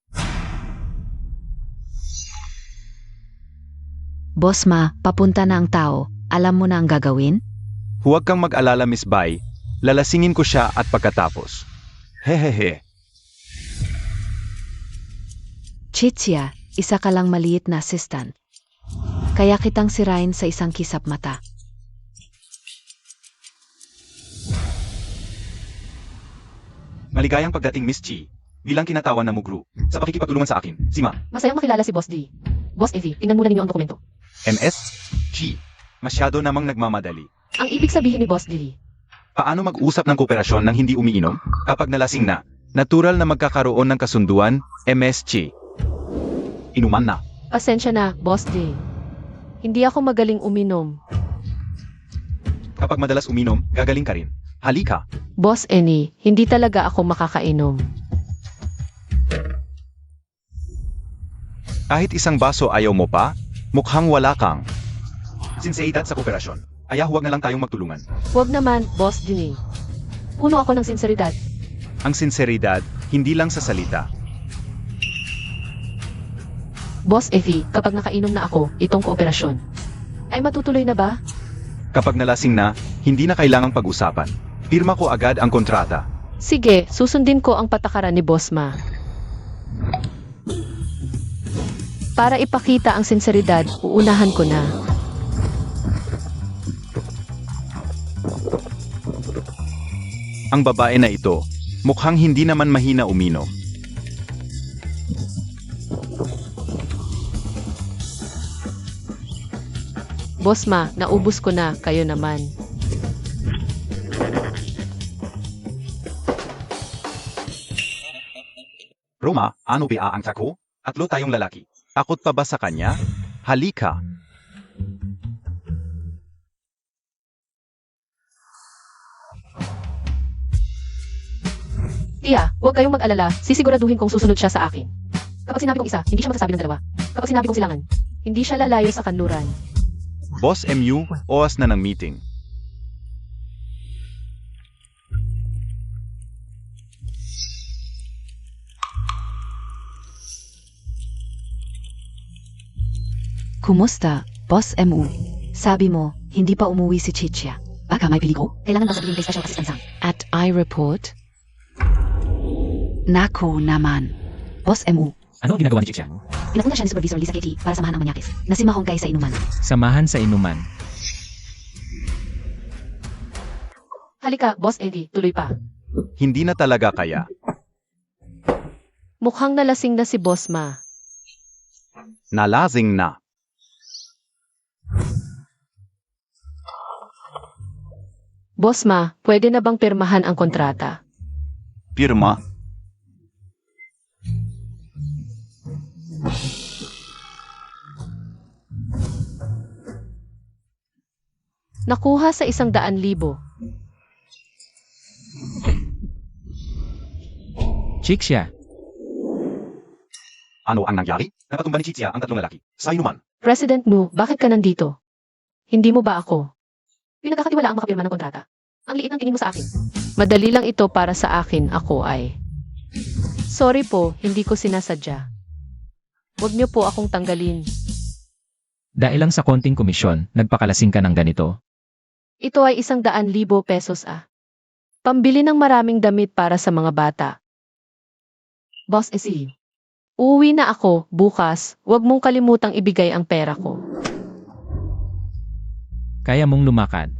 Boss Ma, papunta na ang tao. Alam mo na ang gagawin? Huwag kang mag-alala, Miss Bai. Lalasingin ko siya at pagkatapos. Hehehe. Chitsia, isa ka lang maliit na assistant. Kaya kitang sirain sa isang kisap mata. Maligayang pagdating, Miss Chi. Bilang kinatawan na Mugru, sa pakikipagtulungan sa akin, si Ma. Masayang makilala si Boss D. Boss Evie, tingnan muna ninyo ang dokumento. MS? Chi. Masyado namang nagmamadali. Ang ibig sabihin ni Boss D. Paano mag-usap ng kooperasyon nang hindi umiinom? Kapag nalasing na, natural na magkakaroon ng kasunduan, MS Chi. Inuman na. Pasensya na, Boss D. Hindi ako magaling uminom. Kapag madalas uminom, gagaling ka rin. Halika. Boss Eni, hindi talaga ako makakainom. Kahit isang baso ayaw mo pa, mukhang wala kang sinseridad sa kooperasyon. Kaya huwag na lang tayong magtulungan. Huwag naman, Boss D. Puno ako ng sinseridad. Ang sinseridad, hindi lang sa salita. Boss Evie, kapag nakainom na ako, itong kooperasyon, ay matutuloy na ba? Kapag nalasing na, hindi na kailangang pag-usapan. Pirma ko agad ang kontrata. Sige, susundin ko ang patakaran ni Boss Ma. Para ipakita ang sinseridad, uunahan ko na. Ang babae na ito, mukhang hindi naman mahina uminom. Boss Ma, naubos ko na, kayo naman. Roma, ano ba ang tako? Atlo tayong lalaki. Takot pa ba sa kanya? Halika. Tia, huwag kayong mag-alala, sisiguraduhin kong susunod siya sa akin. Kapag sinabi kong isa, hindi siya magsasabi ng dalawa. Kapag sinabi kong silangan, hindi siya lalayo sa kanluran. Boss MU, oras na ng meeting. Kumusta, Boss MU? Sabi mo, hindi pa umuwi si Chitsia. Baka may peligro? Kailangan bang sabihin kay Special Assistant Sang? At I report? Nako naman. Boss MU, Ano ang ginagawa ni Chixia? pinakuna siya ni Supervisor Lisa Katie para samahan ang manyakis na si Mahongkay sa inuman. Samahan sa inuman. Halika, Boss Eddie, tuloy pa. Hindi na talaga kaya. Mukhang nalasing na si Boss Ma. Nalasing na. Boss Ma, pwede na bang pirmahan ang kontrata? Pirma. Nakuha sa 100,000. Chixia, Ano ang nangyari? Napatumba ni Chitsia ang tatlong lalaki. Sa inuman. President Mu, bakit ka nandito? Hindi mo ba ako? Pinagkakatiwala ang makapirma ng kontrata. Ang liit ng tingin mo sa akin. Madali lang ito para sa akin, ako ay. Sorry po, hindi ko sinasadya. Huwag niyo po akong tanggalin. dahil lang sa konting komisyon, nagpakalasing ka ng ganito. Ito ay 100,000 pesos ah. Pambili ng maraming damit para sa mga bata. Boss Esi. Uuwi na ako, bukas, huwag mong kalimutang ibigay ang pera ko. Kaya mong lumakad.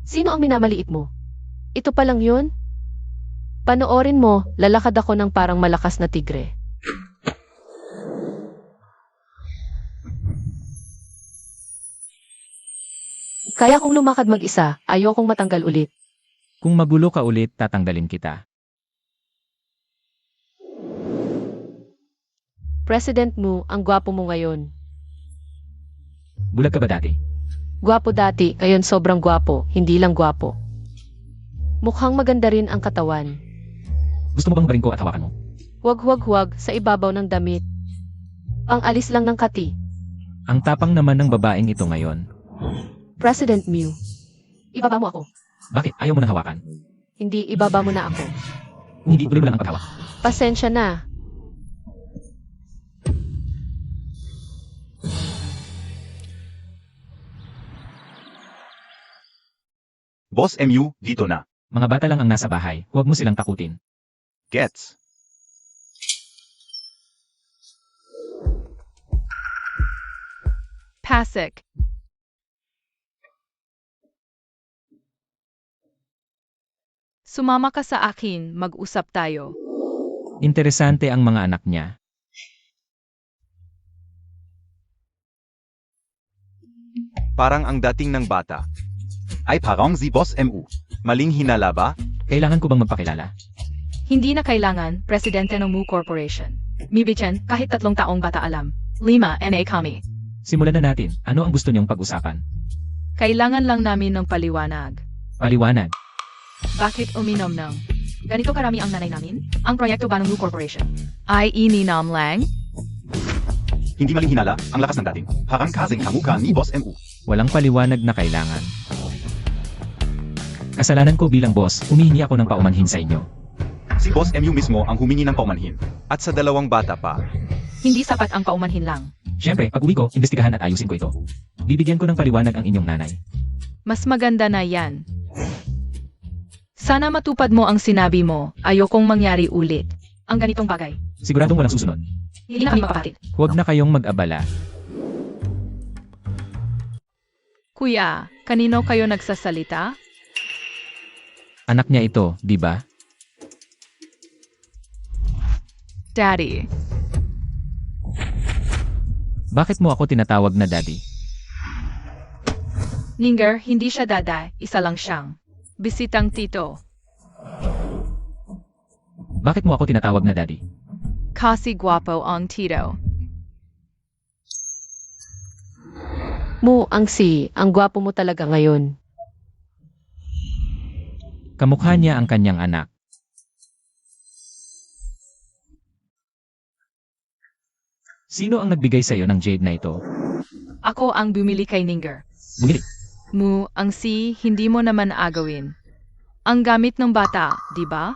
Sino ang minamaliit mo? Ito pa lang yun? Panoorin mo, lalakad ako ng parang malakas na tigre. Kaya kung lumakad mag-isa, ayokong matanggal ulit. Kung magulo ka ulit, tatanggalin kita. President Mu, ang gwapo mo ngayon. Bulag ka ba dati? Gwapo dati, ngayon sobrang gwapo, hindi lang gwapo. Mukhang maganda rin ang katawan. Gusto mo bang barin ko at hawakan mo? Huwag sa ibabaw ng damit. Ang alis lang ng kati. Ang tapang naman ng babaeng ito ngayon. President Mu, ibaba mo ako. Bakit? Ayaw mo na hawakan? Hindi, ibaba mo na ako. Kung hindi, tuloy mo lang ang paghawak. Pasensya na. Boss MU, dito na. Mga bata lang ang nasa bahay, huwag mo silang takutin. Gets. Pasik. Sumama ka sa akin, mag-usap tayo. Interesante ang mga anak niya. Parang ang dating ng bata. Ay parang si Boss MU. Maling hinala ba? Kailangan ko bang magpakilala? Hindi na kailangan, presidente ng Mu Corporation. Mibichan, kahit 3 taong bata alam. 5 NA kami. Simulan na natin. Ano ang gusto niyong pag-usapan? Kailangan lang namin ng paliwanag. Paliwanag. Bakit uminom ng ganito karami ang nanay namin? Ang proyekto ba ng Mu Corporation? Ay ininom lang? Hindi maling hinala, ang lakas ng dating. Parang kasing kamukha ni Boss MU. Walang paliwanag na kailangan. Kasalanan ko bilang boss, humihingi ako ng paumanhin sa inyo. Si Boss MU mismo ang humingi ng paumanhin. At sa 2 bata pa. Hindi sapat ang paumanhin lang. Siyempre, pag uwi ko, imbestigahan at ayusin ko ito. Bibigyan ko ng paliwanag ang inyong nanay. Mas maganda na yan. Sana matupad mo ang sinabi mo, ayokong mangyari ulit. Ang ganitong bagay. Siguradong walang susunod. Hindi na kami mapapatid. Huwag na kayong mag-abala. Kuya, kanino kayo nagsasalita? Anak niya ito, di ba? Daddy. Bakit mo ako tinatawag na daddy? Ninger, hindi siya dada, isa lang siyang. Bisitang tito. Bakit mo ako tinatawag na daddy? Kasi guwapo ang tito. Mu, ang gwapo mo talaga ngayon. Kamukha niya ang kanyang anak. Sino ang nagbigay sa iyo ng jade na ito? Ako ang bumili kay Ninger. Bumili. Mu, ang si, hindi mo naman agawin. Ang gamit ng bata, di ba?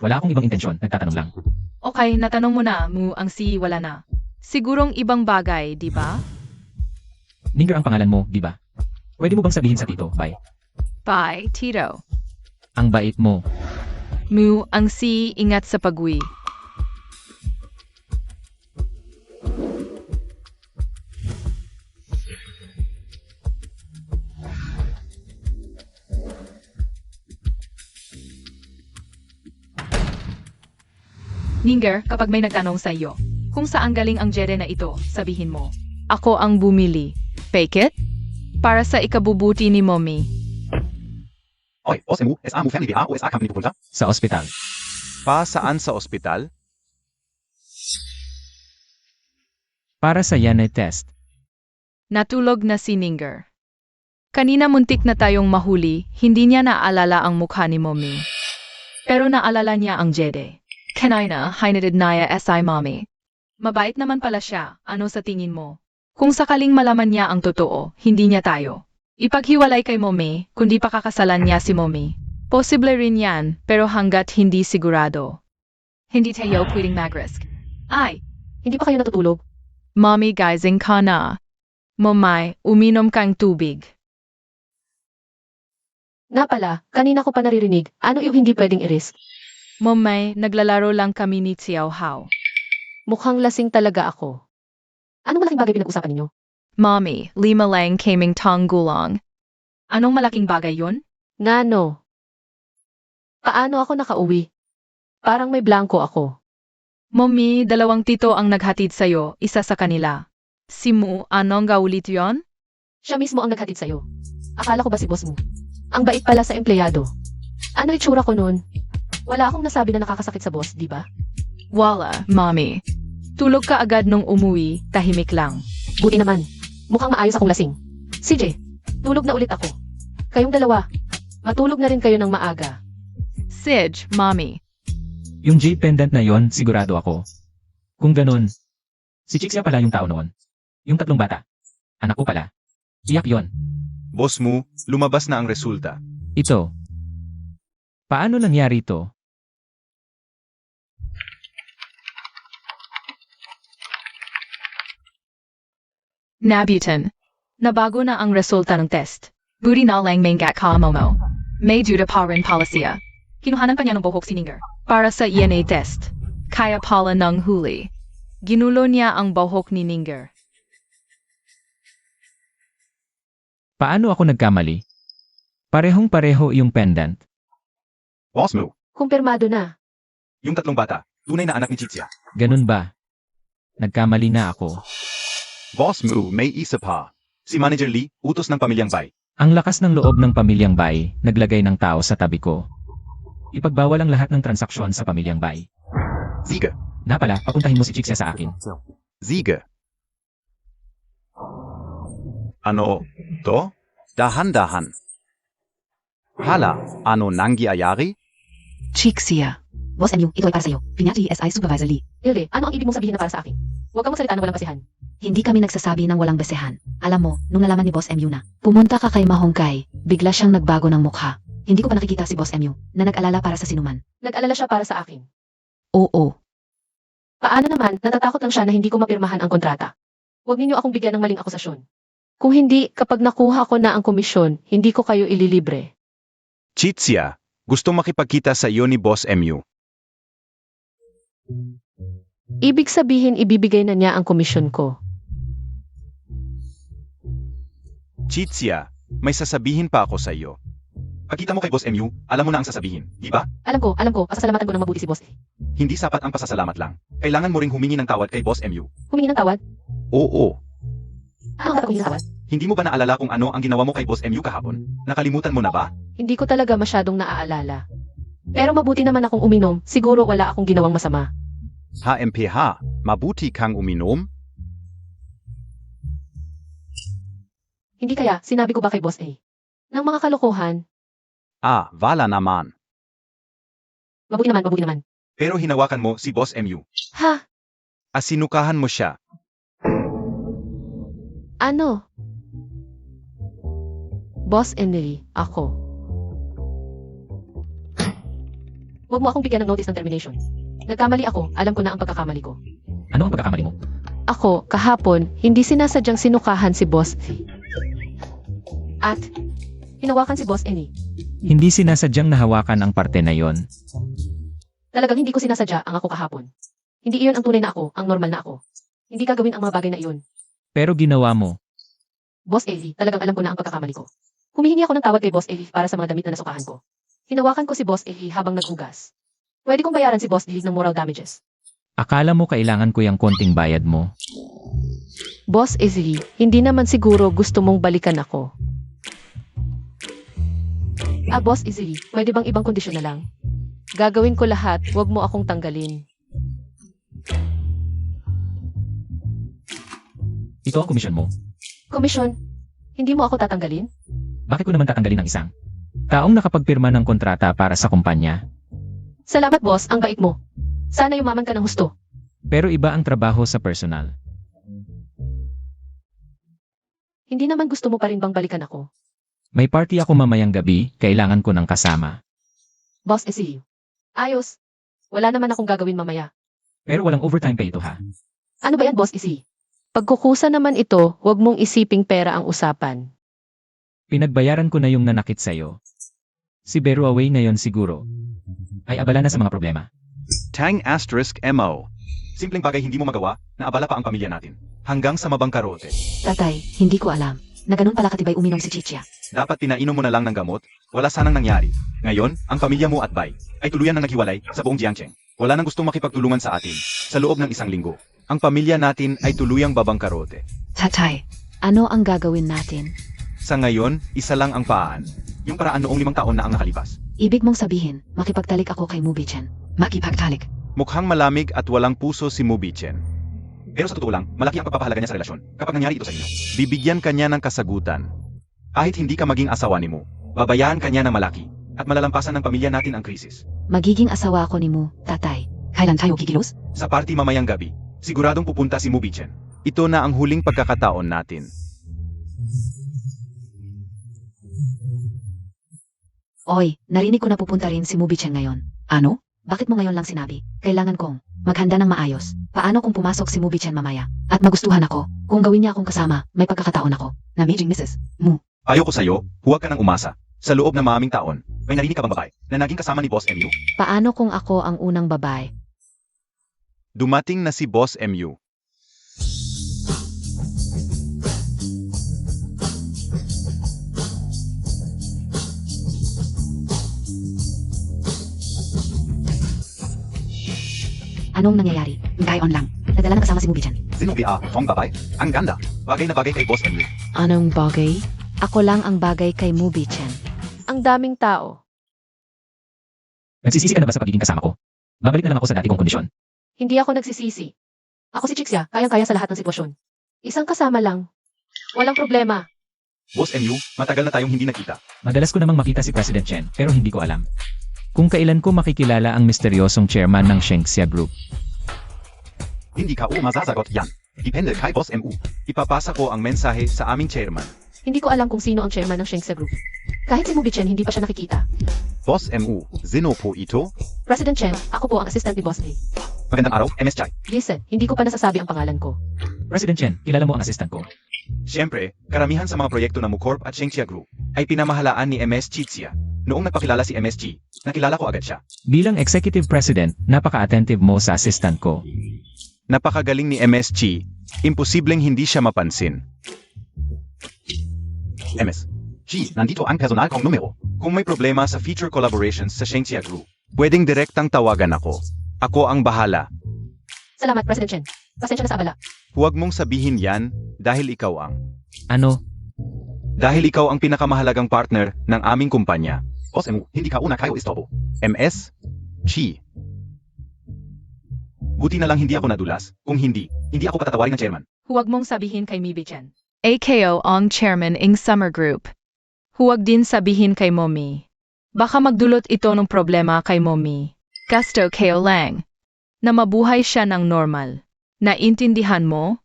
Wala akong ibang intensyon, nagtatanong lang. Okay, natanong mo na, Mu, ang si wala na. Sigurong ibang bagay, di ba? Ninger ang pangalan mo, di ba? Pwede mo bang sabihin sa tito, bye? Bye, tito. Ang bait mo. Mu, ang si, ingat sa pag-uwi. Ninger, kapag may nagtanong sa iyo, kung saan galing ang jere na ito, sabihin mo. Ako ang bumili. Fake it? Para sa ikabubuti ni mommy. Oy, Boss MU, SA mo family BA o SA company pupunta? Sa ospital. Pa saan sa ospital? Para sa Yanay test. Natulog na si Ninger. Kanina muntik na tayong mahuli, hindi niya naalala ang mukha ni Mommy. Pero naalala niya ang Jede. Kanina, hinatid niya SI Mommy. Mabait naman pala siya, ano sa tingin mo? Kung sakaling malaman niya ang totoo, hindi niya tayo ipaghiwalay kay Mommy, kundi pakakasalan niya si Mommy. Posible rin yan, pero hanggat hindi sigurado. Hindi tayo pwedeng mag-risk. Ay, Hindi pa kayo natutulog? Mommy gising ka na. Momay, uminom kang tubig. Na pala, kanina ko pa naririnig. Ano yung hindi pwedeng i-risk? Momay, naglalaro lang kami ni Xiao Hao. Mukhang lasing talaga ako. Anong malaking bagay pinag-usapan ninyo? Mommy, 5 lang kaming tanggulang. Anong malaking bagay yon? Nano? Paano ako nakauwi? Parang may blanco ako. Mommy, 2 tito ang naghatid sa'yo, isa sa kanila. Si Mu, anong gaulit yon? Siya mismo ang naghatid sa'yo. Akala ko ba si boss mo? Ang bait pala sa empleyado. Ano itsura ko nun? Wala akong nasabi na nakakasakit sa boss, di ba? Wala, Mommy. Tulog ka agad nung umuwi, tahimik lang. Buti naman. Mukhang maayos akong lasing. CJ, tulog na ulit ako. Kayong dalawa, matulog na rin kayo ng maaga. Sige, Mommy. Yung jade pendant na yon, sigurado ako. Kung ganun, si Chixia pala yung tao noon. Yung 3 bata. Anak ko pala. Iyak yon. Boss Mu, lumabas na ang resulta. Ito. Paano nangyari ito? Nabutan. Nabago na ang resulta ng test. Buti na lang may gat ka, Momo. May duda pa rin palasiya. Kinuhanan pa niya ng buhok si Ninger. Para sa ENA test. Kaya pala ng huli. Ginulo niya ang buhok ni Ninger. Paano ako nagkamali? Parehong-pareho yung pendant. Boss Mu, Kumpirmado na. yung 3 bata, tunay na anak ni Chitsia. Ganun ba? Nagkamali na ako. Boss Mu, may isa pa. Si Manager Lee, utos ng pamilyang Bai. Ang lakas ng loob ng pamilyang Bai, naglagay ng tao sa tabi ko. Ipagbawal ang lahat ng transaksyon sa pamilyang Bai. Ziga. Na pala, papuntahin mo si Chixia sa akin. Ziga. Ano to? Dahan-dahan. Hala, ano nangyayari? Chixia. Boss MU, ito ay para sa'yo. Pinyati SI Supervisor Lee. Hilde, ano ang ibig mong sabihin na para sa akin? Huwag kang magsalita ng walang basihan. Hindi kami nagsasabi ng walang basehan. Alam mo, nung nalaman ni Boss MU na pumunta ka kay Mahongkay, bigla siyang nagbago ng mukha. Hindi ko pa nakikita si Boss MU na nag-alala para sa sinuman. Nag-alala siya para sa akin. Oo. Paano naman, natatakot lang siya na hindi ko mapirmahan ang kontrata. Huwag ninyo akong bigyan ng maling akusasyon. Kung hindi, kapag nakuha ko na ang komisyon, hindi ko kayo ililibre. Chitsia, gusto makipagkita sa iyo ni Boss MU. Ibig sabihin ibibigay na niya ang komisyon ko. Chitsia, may sasabihin pa ako sa iyo. Pagkita mo kay Boss MU, alam mo na ang sasabihin, di ba? Alam ko, pasasalamatan ko ng mabuti si boss. Hindi sapat ang pasasalamat lang. Kailangan mo ring humingi ng tawad kay Boss MU. Humingi ng tawad? Oo. Ano ang dapat humingi ng tawad? Hindi mo ba naalala kung ano ang ginawa mo kay Boss MU kahapon? Nakalimutan mo na ba? Hindi ko talaga masyadong naaalala. Pero mabuti naman akong uminom, siguro wala akong ginawang masama. HMPH, mabuti kang uminom? Hindi kaya, sinabi ko ba kay boss A? Nang mga kalokohan, Wala naman. mabuti naman. Pero hinawakan mo si Boss MU. Ha? Asinukahan mo siya. Ano? Boss Henry, ako. Huwag mo akong bigyan ng notice ng termination. Nagkamali ako, alam ko na ang pagkakamali ko. Ano ang pagkakamali mo? Ako, kahapon, hindi sinasadyang sinukahan si Boss V. At, hinawakan si Boss Eni. Hindi sinasadyang nahawakan ang parte na yon. Talagang hindi ko sinasadya ang ako kahapon. Hindi iyon ang tunay na ako, ang normal na ako. Hindi gagawin ang mga bagay na iyon. Pero ginawa mo. Boss Eli, talagang alam ko na ang pagkakamali ko. Humihingi ako ng tawad kay Boss Eli para sa mga damit na nasukahan ko. Hinawakan ko si Boss Eli habang naghugas. Pwede kong bayaran si Boss Eli ng moral damages. Akala mo kailangan ko yung konting bayad mo. Boss Eli, hindi naman siguro gusto mong balikan ako. Boss Izzy, pwede bang ibang kondisyon na lang? Gagawin ko lahat, wag mo akong tanggalin. Ito ang komisyon mo. Komisyon, hindi mo ako tatanggalin? Bakit ko naman tatanggalin ang isang taong nakapagpirma ng kontrata para sa kumpanya? Salamat boss, ang bait mo. Sana yumaman ka ng husto. Pero iba ang trabaho sa personal. Hindi naman gusto mo pa rin bang balikan ako? May party ako mamayang gabi, kailangan ko ng kasama. Boss Izzy. Ayos. Wala naman akong gagawin mamaya. Pero walang overtime pay ito ha. Ano ba yan, Boss Izzy? Pagkukusa naman ito, wag mong isiping pera ang usapan. Pinagbayaran ko na yung nanakit sa'yo. Si Beru away ngayon siguro. Ay abala na sa mga problema. Tang asterisk MO. Simpleng bagay hindi mo magawa, naabala pa ang pamilya natin. Hanggang sa mabangkarote. Tatay, hindi ko alam. Na ganun pala katibay uminom si Chichia. Dapat pinainom mo na lang ng gamot, wala sanang nangyari. Ngayon, ang pamilya mo at Bay ay tuluyan na naghiwalay sa buong Jiangcheng. Wala nang gustong makipagtulungan sa atin sa loob ng 1 linggo. Ang pamilya natin ay tuluyang babangkarote. Tatay, ano ang gagawin natin? Sa ngayon, isa lang ang paan. Yung paraan noong 5 taon na ang nakalipas. Ibig mong sabihin, makipagtalik ako kay Mubichen. Makipagtalik. Mukhang malamig at walang puso si Mubichen. Pero sa totoo lang, malaki ang pagpapahalaga niya sa relasyon kapag nangyari ito sa inyo. Bibigyan ka niya ng kasagutan. Kahit hindi ka maging asawa ni Mu, babayaan ka niya ng malaki at malalampasan ng pamilya natin ang krisis. Magiging asawa ako ni Mu, tatay. Kailan tayo kikilos? Sa party mamayang gabi, siguradong pupunta si Mubichen. Ito na ang huling pagkakataon natin. Oy, narinig ko na pupunta rin si Mubichen ngayon. Ano? Bakit mo ngayon lang sinabi? Kailangan kong maghanda ng maayos. Paano kung pumasok si Mubichen mamaya? At magustuhan ako? Kung gawin niya akong kasama, may pagkakataon ako na meeting Mrs. Mu. Ayoko sa'yo, huwag ka nang umasa. Sa loob ng maraming taon, may narinig ka bang babae na naging kasama ni Boss MU? Paano kung ako ang unang babae? Dumating na si Boss MU. Anong nangyayari? Gayon lang. Nadala na kasama si Mubichen. Sino Fong babae? Ang ganda. Bagay na bagay kay Boss MU. Anong bagay? Ako lang ang bagay kay Mubichen. Ang daming tao. Nagsisisi ka na ba sa pagiging kasama ko? Babalik na lang ako sa dati kong kondisyon. Hindi ako nagsisisi. Ako si Chixia, kayang-kaya sa lahat ng sitwasyon. Isang kasama lang. Walang problema. Boss MU, matagal na tayong hindi nakita. Madalas ko namang makita si President Chen, pero hindi ko alam kung kailan ko makikilala ang misteryosong chairman ng Shengxia Group. Hindi ka masasagot yan. Depende kay Boss MU. Ipapasa ko ang mensahe sa aming chairman. Hindi ko alam kung sino ang chairman ng Shengxia Group. Kahit si Mubichen, hindi pa siya nakikita. Boss MU, sino po ito? President Chen, ako po ang assistant ni Boss Lee. Magandang araw, MS Chai. Listen, hindi ko pa nasasabi ang pangalan ko. President Chen, kilala mo ang assistant ko. Siyempre, karamihan sa mga proyekto ng Mucorp at Shengxia Group ay pinamahalaan ni MS Chitzia. Noong nagpakilala si MS Chi, nakilala ko agad siya. Bilang executive president, napaka-attentive mo sa assistant ko. Napakagaling ni MS Chi, imposibleng hindi siya mapansin. MS Chi, nandito ang personal kong numero. Kung may problema sa future collaborations sa Shengxia Group, pwedeng direktang tawagan ako. Ako ang bahala. Salamat, President Chen. Pasensya na sa abala. Huwag mong sabihin yan dahil ikaw ang... Ano? Dahil ikaw ang pinakamahalagang partner ng aming kumpanya. Boss MU, hindi ka una kayo istobo. MS Chi. Buti na lang hindi ako nadulas. Kung hindi ako patatawarin ng chairman. Huwag mong sabihin kay Mubichen. AKO ang chairman ng Summer Group. Huwag din sabihin kay Mommy. Baka magdulot ito ng problema kay Mommy. Gusto kayo lang. Na mabuhay siya ng normal. Naintindihan mo?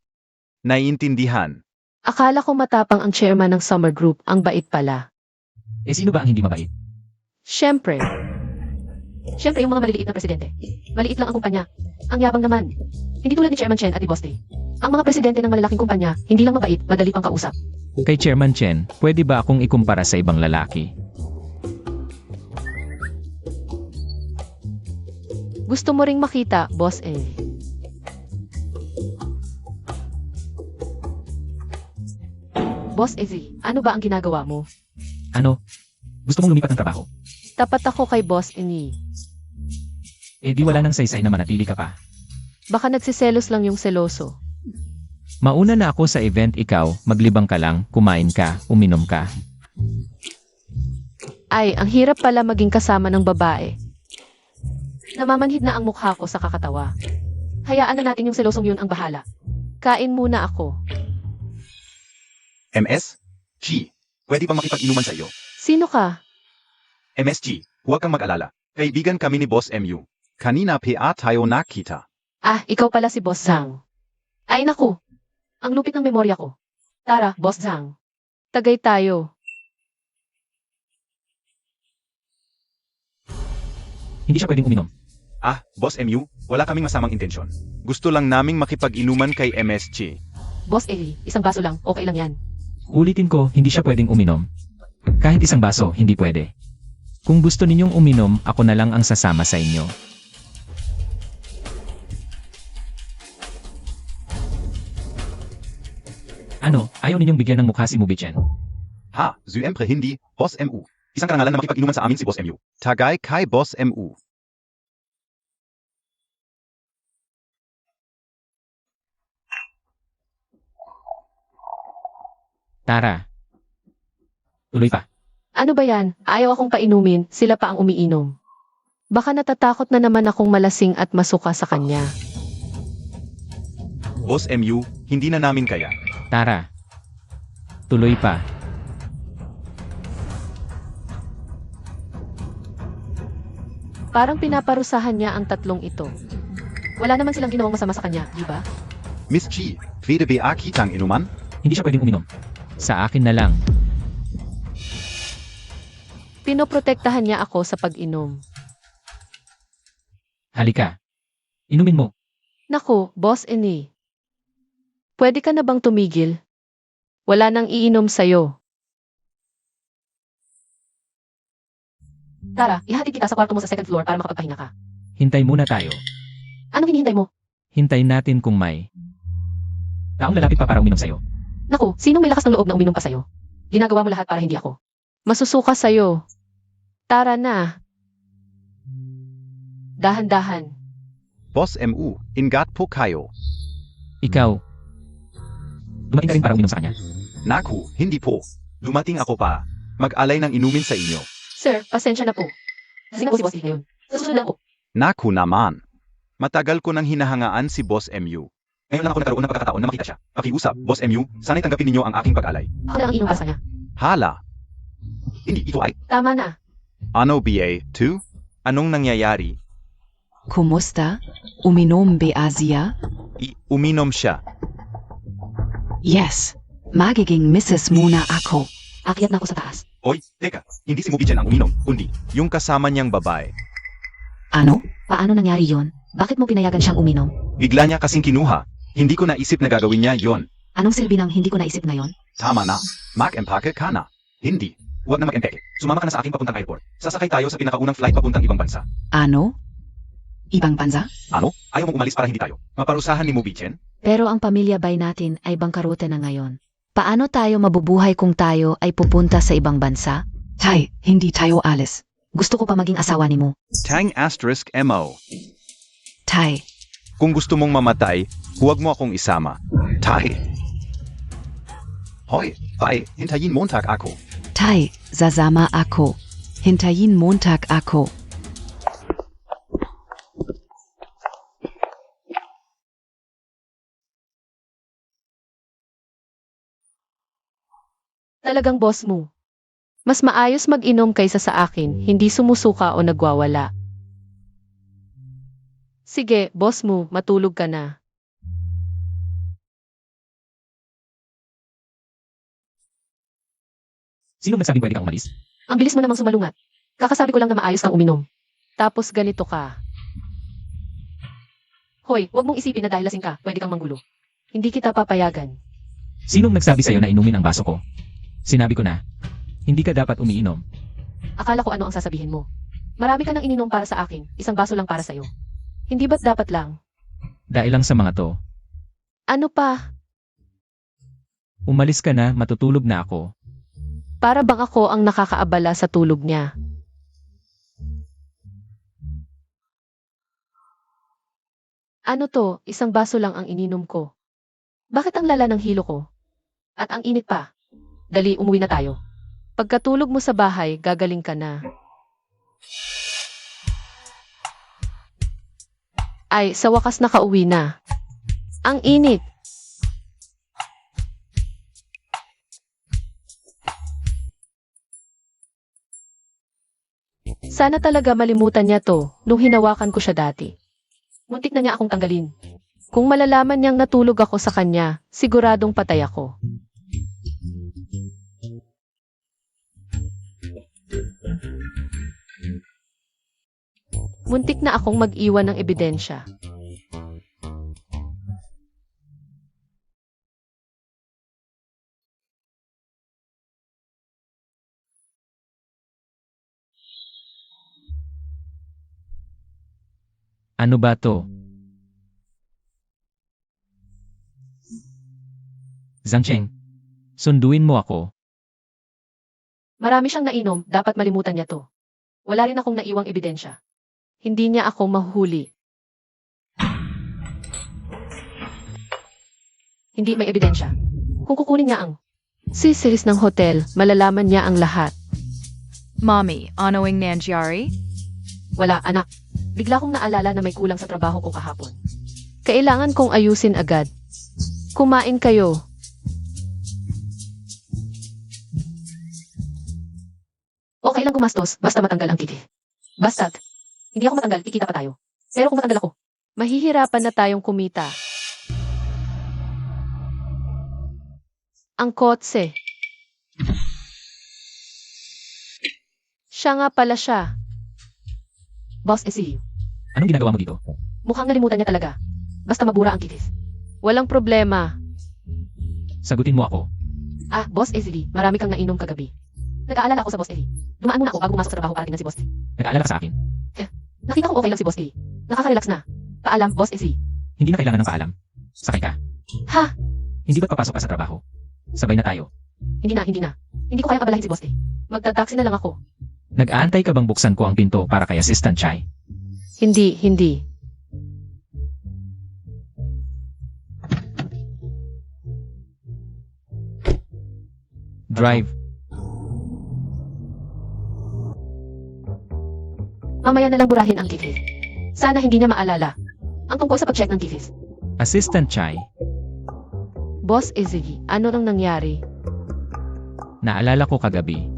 Naiintindihan. Akala ko matapang ang chairman ng Summer Group, ang bait pala. Eh sino ba ang hindi mabait? Siyempre yung mga maliliit na presidente. Maliit lang ang kumpanya. Ang yabang naman. Hindi tulad ni Chairman Chen at ni Boss Lee. Ang mga presidente ng malalaking kumpanya, hindi lang mabait, madali pang kausap. Kay Chairman Chen, pwede ba akong ikumpara sa ibang lalaki? Gusto mo ring makita, Boss E. Boss Ezzy, ano ba ang ginagawa mo? Ano? Gusto mong lumipat ng trabaho? Tapat ako kay Boss Eni. Eh di wala nang saysay na manatili ka pa. Baka nagsiselos lang yung seloso. Mauna na ako sa event, ikaw, maglibang ka lang, kumain ka, uminom ka. Ay, ang hirap pala maging kasama ng babae. Namamanhid na ang mukha ko sa kakatawa. Hayaan na natin yung selosong yun ang bahala. Kain muna ako. MS? G. Pwede bang makipag-inuman sa iyo? Sino ka? MSG, huwag kang mag-alala. Kaibigan kami ni Boss MU. Kanina PA tayo nakita. Ah, ikaw pala si Boss Zhang. Ay naku, ang lupit ng memorya ko. Tara, Boss Zhang. Tagay tayo. Hindi siya pwedeng uminom. Ah, Boss MU, wala kaming masamang intensyon. Gusto lang naming makipag-inuman kay MSG. Boss Eli, isang baso lang, okay lang yan. Ulitin ko, hindi siya pwedeng uminom. Kahit isang baso, hindi pwede. Kung gusto ninyong uminom, ako na lang ang sasama sa inyo. Ano, ayaw ninyong bigyan ng mukha si Mubichen? Ha, Siyempre hindi, Boss MU. Isang karangalan na makipag-inuman sa amin si Boss MU. Tagay kay Boss MU. Tara. Tuloy pa. Ano ba yan? Ayaw akong painumin, sila pa ang umiinom. Baka natatakot na naman akong malasing at masuka sa kanya. Boss MU, hindi na namin kaya. Tara. Tuloy pa. Parang pinaparusahan niya ang tatlong ito. Wala naman silang ginawang masama sa kanya, di ba? Miss G, pwede ba kitang inuman? Hindi siya pwedeng uminom. Sa akin na lang. Pinoprotektahan niya ako sa pag-inom. Halika. Inumin mo. Naku, Boss Eni. Pwede ka na bang tumigil? Wala nang iinom sa'yo. Tara, ihatid kita sa kwarto mo sa second floor para makapagpahinga ka. Hintay muna tayo. Anong hinihintay mo? Hintayin natin kung may taong lalapit pa para uminom sa'yo. Naku, sinong may lakas ng loob na uminom pa sa'yo? Ginagawa mo lahat para hindi ako. Masusuka sa'yo. Tara na. Dahan-dahan. Boss MU, ingat po kayo. Ikaw. Dumating ka rin para uminom sa kanya. Naku, hindi po. Dumating ako pa. Mag-alay ng inumin sa inyo. Sir, pasensya na po. Sino po si Boss Lee ngayon? Sa susunod na po. Naku naman. Matagal ko nang hinahangaan si Boss MU. Ngayon lang ako nagkaroon ng pagkakataon na makita siya. Pakiusap, Boss MU, sana'y tanggapin ninyo ang aking pag-alay. Ako na ang iinom para sa kanya. Hala. Hindi, ito ay. Tama na. Ano BA2? Anong nangyayari? Kumusta? Uminom ba Asia? Uminom siya. Yes. Magiging Mrs. muna ako. Akyat na ako sa taas. Oy, teka, hindi si Mubichen ang uminom, kundi yung kasama niyang babae. Ano? Paano nangyari yon? Bakit mo pinayagan siyang uminom? Bigla niya kasing kinuha. Hindi ko naisip na gagawin niya yon. Anong silbi ng hindi ko naisip ngayon? Tama na. Mag-empake ka na. Hindi. Huwag na mag-empake. Sumama ka na sa aking papuntang airport. Sasakay tayo sa pinakaunang flight papuntang ibang bansa. Ano? Ibang bansa? Ano? Ayaw mong umalis para hindi tayo. Maparusahan ni Mubichen? Pero ang pamilya bay natin ay bangkarote na ngayon. Paano tayo mabubuhay kung tayo ay pupunta sa ibang bansa? Tay, hindi tayo alis. Gusto ko pa maging asawa ni mo. Tang asterisk MO. Tay, Kung gusto mong mamatay, huwag mo akong isama. Tay. Hoy, bye. Hintayin Montag ako. Tay, sasama ako. Hintayin Montag ako. Talagang boss mo. Mas maayos mag-inom kaysa sa akin, hindi sumusuka o nagwawala. Sige, boss mo, matulog ka na. Sino nagsabing pwede kang umalis? Ang bilis mo namang sumalungat. Kakasabi ko lang na maayos kang uminom. Tapos ganito ka. Hoy, wag mong isipin na dahil lasing ka, pwede kang manggulo. Hindi kita papayagan. Sinong nagsabi sa'yo na inumin ang baso ko? Sinabi ko na, hindi ka dapat umiinom. Akala ko ano ang sasabihin mo. Marami ka nang ininom para sa akin, isang baso lang para sa'yo. Hindi ba't dapat lang? Dahil lang sa mga to, Ano pa? umalis ka na, matutulog na ako. Para bang ako ang nakakaabala sa tulog niya? Ano to, isang baso lang ang ininom ko. Bakit ang lala ng hilo ko? At ang init pa. Dali, umuwi na tayo. Pagkatulog mo sa bahay, gagaling ka na. Ay, sa wakas nakauwi na. Ang init. Sana talaga malimutan niya to nung hinawakan ko siya dati. Muntik na niya akong tanggalin. Kung malalaman niyang natulog ako sa kanya, siguradong patay ako. Muntik na akong mag-iwan ng ebidensya. Ano ba to? Zhangcheng, sunduin mo ako. Marami siyang nainom, dapat malimutan niya to. Wala rin akong naiwang ebidensya. Hindi niya ako mahuhuli. Hindi may ebidensya. Kung kukunin niya ang siseries ng hotel, malalaman niya ang lahat. Mommy, ano ang nangyari? Wala, anak. Bigla kong naalala na may kulang sa trabaho ko kahapon. Kailangan kong ayusin agad. Kumain kayo. Okay lang gumastos, basta matanggal ang titi. Basta't, hindi ako matanggal, kikita pa tayo. Pero kung matanggal ako, mahihirapan na tayong kumita. Ang kotse. Siya nga pala siya. Boss, see. Anong ginagawa mo dito? Mukhang nalimutan niya talaga. Basta mabura ang titis. Walang problema. Sagutin mo ako. Ah, Boss Ezeli, marami kang nainom kagabi. Nag-aalala ako sa Boss Eli. Dumaan muna ako bago pumasok sa trabaho para tingnan si Boss Eli. Nag-aalala ka sa akin. Nakita ko okay lang si Boss Eli. Nakaka-relax na. Paalam, Boss Ezeli. Hindi na kailangan ng paalam. Sakay ka. Ha? Hindi ba't papasok ka sa trabaho? Sabay na tayo. Hindi na. Hindi ko kayang abalahin si Boss Eli. Magta-taxi na lang ako. Nag-aantay ka bang buksan ko ang pinto para kay Assistant Chai? Hindi. Drive. Mamaya na lang burahin ang titis. Sana hindi niya maalala. Ang tungkol sa pag-check ng titis. Assistant Chai, Boss Ezeli, ano nang nangyari? naalala ko kagabi.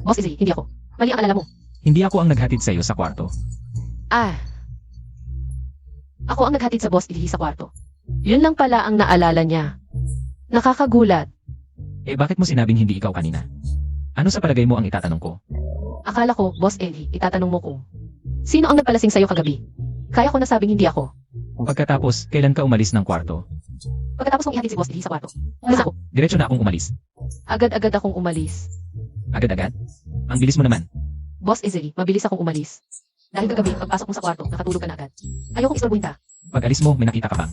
Boss Ezeli, hindi ako. Mali ang alala mo. Hindi ako ang naghatid sa iyo sa kwarto. Ah. Ako ang naghatid sa Boss Ezeli sa kwarto. Yun lang pala ang naalala niya. Nakakagulat. Eh bakit mo sinabing hindi ikaw kanina? Ano sa palagay mo ang itatanong ko? Akala ko, Boss Eli, itatanong mo kung sino ang nagpalasing sa'yo kagabi? Kaya ko nasabing hindi ako. Pagkatapos, kailan ka umalis ng kwarto? Pagkatapos kong ihatid si Boss Eli sa kwarto, umalis ako. Diretso na akong umalis. Agad-agad akong umalis. Agad-agad? Ang bilis mo naman. Boss Ezeli, mabilis akong umalis. Dahil kagabi, pagpasok mo sa kwarto, nakatulog ka na agad. Ayokong istorbuhin ka. Pag alis mo, may nakita ka bang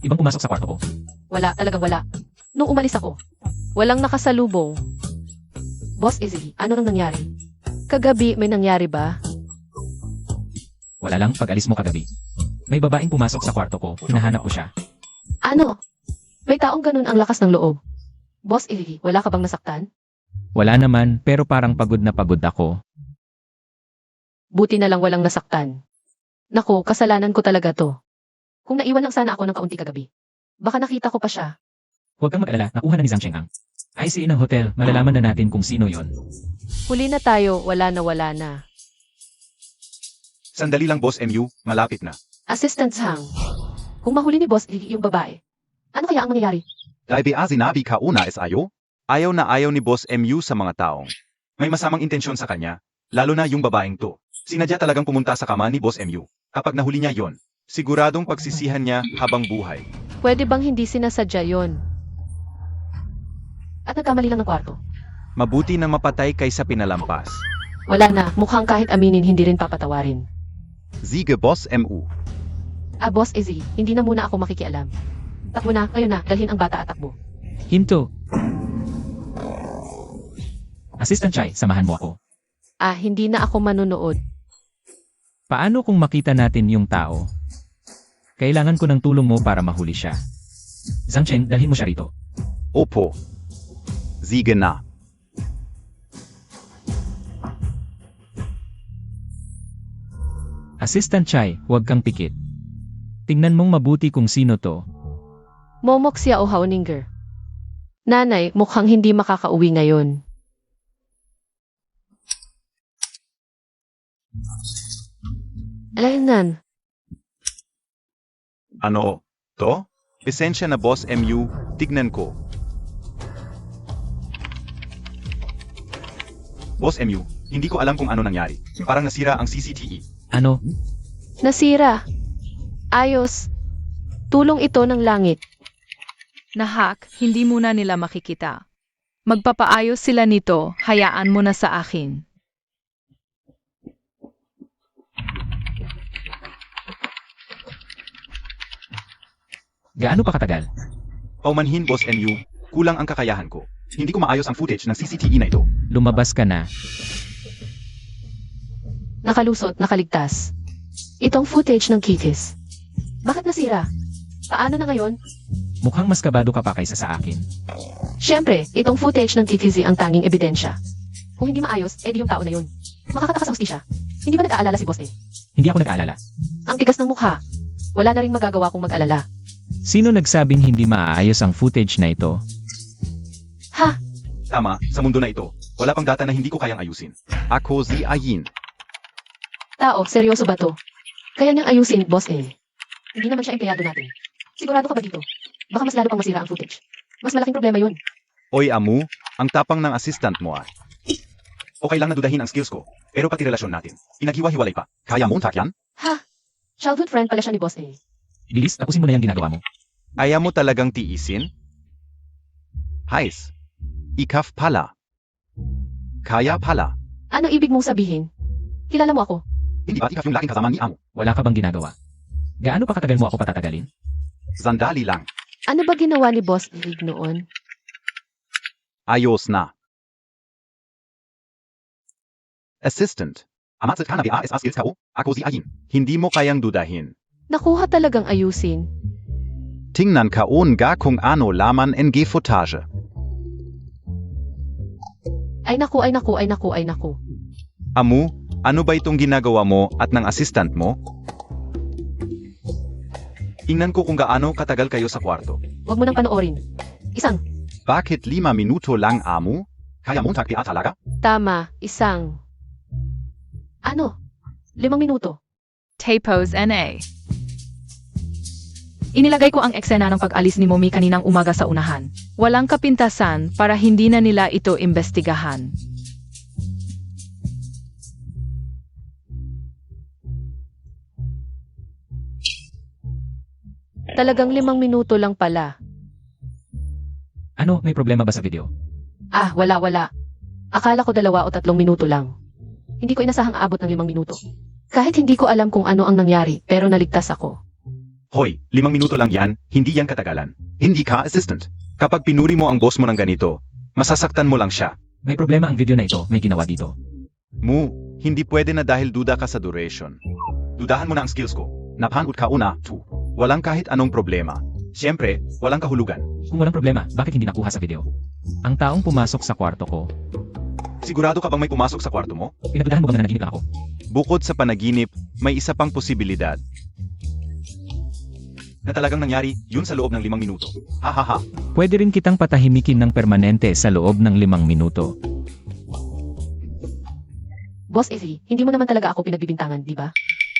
ibang pumasok sa kwarto ko? Wala, talagang wala. Nung umalis ako, walang nakasalubong. Boss Ezeli, ano nang nangyari? Kagabi, may nangyari ba? Wala lang pag alis mo kagabi. May babaeng pumasok sa kwarto ko, hinahanap ko siya. Ano? May taong ganun ang lakas ng loob. Boss Ezeli, wala ka bang nasaktan? Wala naman, pero parang pagod na pagod ako. Buti na lang walang nasaktan. Naku, kasalanan ko talaga to. Kung naiwan lang sana ako ng kaunti kagabi. Baka nakita ko pa siya. Huwag kang mag-alala, nakuha na ni Zhangcheng ang ICE ng hotel, malalaman na natin kung sino yon. Huli na tayo, wala na. Sandali lang Boss MU, malapit na. Assistant Hang. Kung mahuli ni Boss Lee yung babae, ano kaya ang mangyayari? Dahil sinabi ka una is ayaw? Ayaw na ayaw ni Boss MU sa mga taong may masamang intensyon sa kanya, lalo na yung babaeng to. Sinadya talagang pumunta sa kama ni Boss MU. Kapag nahuli niya yon, siguradong pagsisihan niya habang buhay. Pwede bang hindi sinasadya yon? At nagkamali lang ng kwarto. Mabuti nang mapatay kaysa pinalampas. Wala na, mukhang kahit aminin hindi rin papatawarin. Sige Boss MU. Ah, Boss Ezzy, hindi na muna ako makikialam. Takbo na, kayo na, dalhin ang bata at takbo. Hinto. Assistant Chai, samahan mo ako. Ah, hindi na ako manunood. Paano kung makita natin yung tao? Kailangan ko ng tulong mo para mahuli siya. Zhangcheng, dalhin mo siya rito. Opo. Sige na. Assistant Chai, huwag kang pikit. Tingnan mong mabuti kung sino to. Momok siya o Hauninger. Nanay, mukhang hindi makakauwi ngayon. Alaynan, Ano? To? Esensya na Boss MU, tignan ko. Boss MU, hindi ko alam kung ano nangyari. Parang nasira ang CCTV. Ano? nasira. Ayos. Tulong ito ng langit. Na-hack, hindi muna nila makikita. Magpapaayos sila nito, hayaan mo na sa akin. Gaano pa katagal? Paumanhin Boss MU, kulang ang kakayahan ko. Hindi ko maayos ang footage ng CCTV na ito. Lumabas ka na. Nakalusot, nakaligtas. Itong footage ng Kikis. Bakit nasira? Paano na ngayon? Mukhang mas kabado ka pa kaysa sa akin. Siyempre, itong footage ng Kikisi ang tanging ebidensya. Kung hindi maayos, edi yung tao na yun. Makakatakas sa hustisya. Hindi ba nag-aalala si Boss A? Hindi ako nag-aalala. Ang tigas ng mukha. Wala na rin magagawa kung mag-alala. Sino nagsabing hindi maaayos ang footage na ito? Ha? Tama, sa mundo na ito, wala pang data na hindi ko kayang ayusin. Ako si Ayin. Tao, seryoso ba to? Kaya niyang ayusin, Boss A. Hindi naman siya empleyado natin. Sigurado ka ba dito? Baka mas lalo pang masira ang footage. Mas malaking problema yun. Oy Amu, ang tapang ng assistant mo ah. Okay lang na dudahin ang skills ko, pero pati relasyon natin. Pinaghiwa-hiwalay pa. Kaya mong takyan? Ha? Childhood friend pala siya ni Boss A. Bilis, tapusin mo na yung ginagawa mo. Ayaw mo talagang tiisin? Hais. Ikaf pala. Kaya pala. Ano ibig mong sabihin? Kilala mo ako. Hindi ba ikaf yung laking kasama ni Amu? Wala ka bang ginagawa? Gaano pa katagal mo ako patatagalin? Sandali lang. Ano ba ginawa ni Boss Ig noon? Ayos na. Assistant. Amatsit ka na BASA skills ka o? Ako si Ayin. Hindi mo kayang dudahin. Nakuha talagang ayusin. Tingnan kaon ga kung ano laman ng footage. Ay naku, ay naku, ay naku, ay naku. Amu, ano ba itong ginagawa mo at ng assistant mo? Tingnan ko kung gaano katagal kayo sa kwarto. Huwag mo nang panoorin. Isang. Bakit 5 minuto lang, Amu? Kaya mong taktiya talaga? Tama. Isang. Ano? 5 minuto. Tapos NA. Inilagay ko ang eksena ng pag-alis ni Momi kaninang umaga sa unahan. Walang kapintasan para hindi na nila ito imbestigahan. Talagang 5 minuto lang pala. Ano, may problema ba sa video? Ah, wala. Akala ko 2 o 3 minuto lang. Hindi ko inasahang aabot ng 5 minuto. Kahit hindi ko alam kung ano ang nangyari, pero naligtas ako. Hoy, 5 minuto lang yan, hindi yan katagalan. Hindi ka assistant. Kapag pinuri mo ang boss mo ng ganito, masasaktan mo lang siya. May problema ang video na ito, may ginawa dito. Mu, hindi pwede na dahil duda ka sa duration. Dudahan mo na ang skills ko. Napanood ka una, 2. Walang kahit anong problema. Siyempre, walang kahulugan. Kung walang problema, bakit hindi nakuha sa video? Ang taong pumasok sa kwarto ko, Sigurado ka bang may pumasok sa kwarto mo? pinagdudahan mo bang nanaginip lang ako? Bukod sa panaginip, may isa pang posibilidad. Na talagang nangyari, yun sa loob ng 5 minuto. Ha ha ha. Pwede rin kitang patahimikin ng permanente sa loob ng 5 minuto. Boss Izzy, hindi mo naman talaga ako pinagbibintangan, di ba?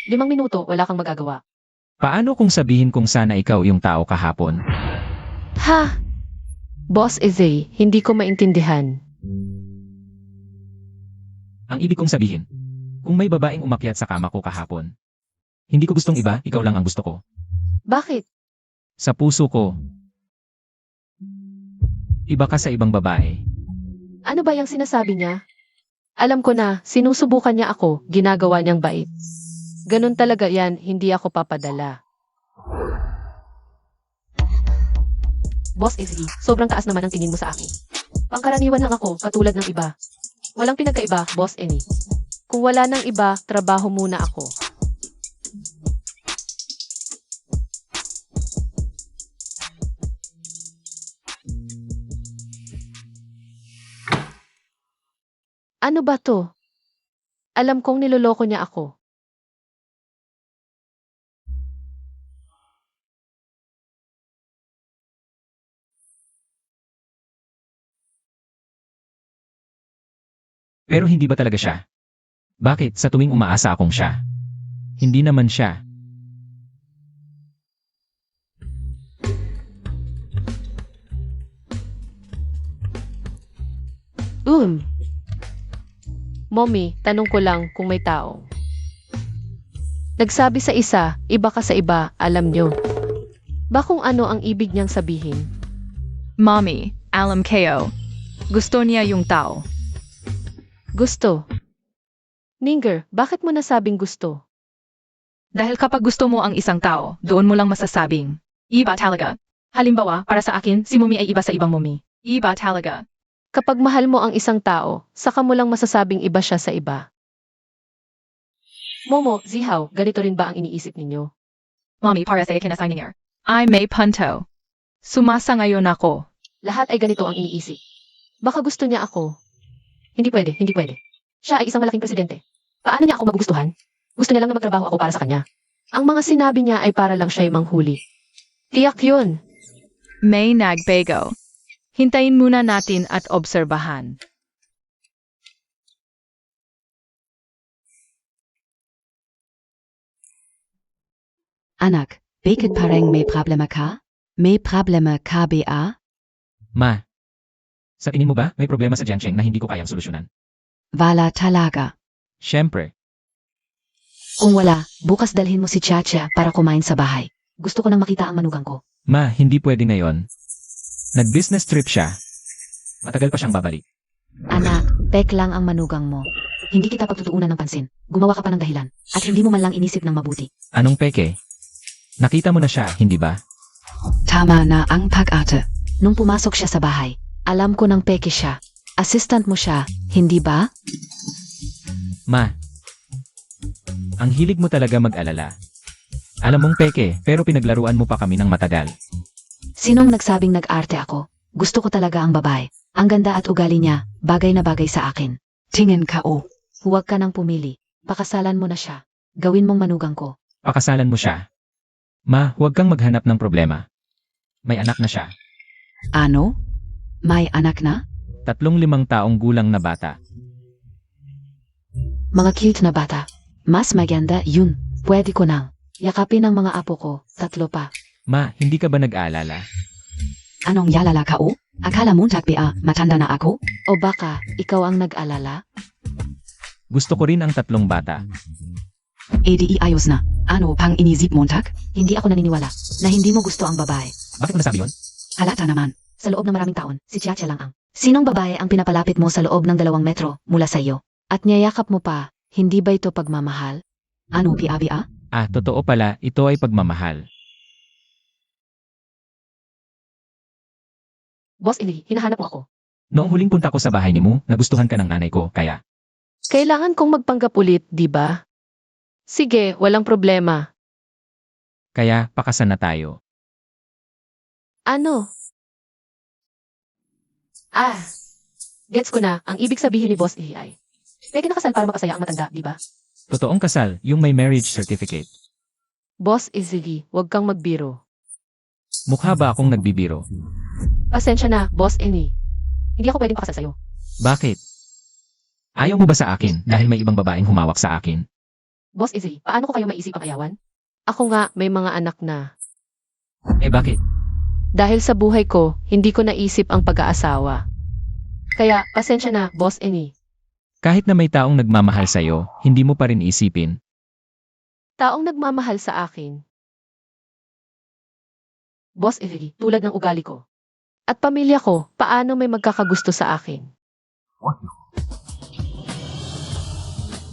5 minuto, wala kang magagawa. Paano kung sabihin kung sana ikaw yung tao kahapon? Ha? Boss Izzy, hindi ko maintindihan. Ang ibig kong sabihin, kung may babaeng umakyat sa kama ko kahapon, hindi ko gustong iba, ikaw lang ang gusto ko. Bakit? Sa puso ko, iba ka sa ibang babae. Ano ba yung sinasabi niya? Alam ko na, sinusubukan niya ako, ginagawa niyang bait. Ganun talaga yan, hindi ako papadala. Boss Izzy, sobrang taas naman ang tingin mo sa akin. Pangkaraniwan lang ako, katulad ng iba. Walang pinagkaiba, Boss Eni. Kung wala nang iba, trabaho muna ako. Ano ba to? Alam kong niloloko niya ako. Pero hindi ba talaga siya? Bakit sa tuwing umaasa akong siya? Hindi naman siya. Mommy, tanong ko lang kung may tao. Nagsabi sa isa, iba ka sa iba, alam nyo. Ba kung ano ang ibig niyang sabihin? Mommy, alam kayo. Gusto niya yung tao. Gusto. Ninger, bakit mo nasabing gusto? Dahil kapag gusto mo ang isang tao, doon mo lang masasabing, iba talaga. Halimbawa, para sa akin, si Mommy ay iba sa ibang Mommy. Iba talaga. Kapag mahal mo ang isang tao, saka mo lang masasabing iba siya sa iba. Momo, Zihaw, ganito rin ba ang iniisip ninyo? Mommy, para sa akin na signinger. Ay may punto. Sumasa ngayon ako. Lahat ay ganito ang iniisip. Baka gusto niya ako. Hindi pwede, hindi pwede. Siya ay isang malaking presidente. Paano niya ako magugustuhan? Gusto niya lang na magtrabaho ako para sa kanya. Ang mga sinabi niya ay para lang siya ay manghuli. Tiyak yun. May nagbago. Hintayin muna natin at obserbahan. Anak, bakit parang may problema ka? May problema ka ba? Ma, sa tingin mo ba may problema sa Jiangsheng na hindi ko kayang solusyonan? Wala talaga. Siyempre. Kung wala, bukas dalhin mo si Chacha para kumain sa bahay. Gusto ko nang makita ang manugang ko. Ma, hindi pwede ngayon. Nag-business trip siya. Matagal pa siyang babalik. Anak, tek lang ang manugang mo. Hindi kita pagtutuunan ng pansin. Gumawa ka pa ng dahilan. At hindi mo man lang inisip ng mabuti. Anong peke? Nakita mo na siya, hindi ba? Tama na ang pag-ate. Nung pumasok siya sa bahay, alam ko ng peke siya. Assistant mo siya, hindi ba? Ma, ang hilig mo talaga mag-alala. Alam mong peke, pero pinaglaruan mo pa kami ng matagal. Sinong nagsabing nag-arte ako? Gusto ko talaga ang babae. Ang ganda at ugali niya, bagay na bagay sa akin. Tingin ka o. Huwag ka nang pumili. Pakasalan mo na siya. Gawin mong manugang ko. Pakasalan mo siya. Ma, huwag kang maghanap ng problema. May anak na siya. Ano? May anak na? 35 taong gulang na bata. Mga cute na bata. Mas maganda yun. Pwede ko nang. Yakapin ang mga apo ko. 3 pa. Ma, hindi ka ba nag-aalala? Anong yalala ka o? Akala mo takbi matanda na ako? O baka, ikaw ang nag-alala? Gusto ko rin ang 3 bata. Di ayos na. Ano pang inisip mo tak? Hindi ako naniniwala na hindi mo gusto ang babae. Bakit mo nasabi yun? Halata naman. Sa loob ng maraming taon, si Chacha lang ang. Sinong babae ang pinapalapit mo sa loob ng 2 metro mula sa iyo? At niyayakap mo pa, hindi ba ito pagmamahal? Ano bia? Ah, totoo pala, ito ay pagmamahal. Boss Eli, hinahanap mo ako. Noong huling punta ko sa bahay ni mo, nagustuhan ka ng nanay ko, kaya Kailangan kong magpanggap ulit, di ba? Sige, walang problema. pakasal na tayo. Ano? Gets ko na, ang ibig sabihin ni Boss Eli ay, pwede nakasal para mapasaya ang matanda, di ba? Totoong kasal, yung may marriage certificate. Boss Eli, huwag kang magbiro. Mukha ba akong nagbibiro? Pasensya na, Boss Eli. Hindi ako pwedeng pakasal sa'yo. Bakit? Ayaw mo ba sa akin dahil may ibang babaeng humawak sa akin? Boss Eli, paano ko kayo maisip ang ayawan? Ako nga, may mga anak na. Eh bakit? Dahil sa buhay ko, hindi ko naisip ang pag-aasawa. Kaya, pasensya na, Boss Eli. Kahit na may taong nagmamahal sa'yo, hindi mo pa rin isipin. Taong nagmamahal sa akin. Boss Eli, tulad ng ugali ko. At pamilya ko, paano may magkakagusto sa akin?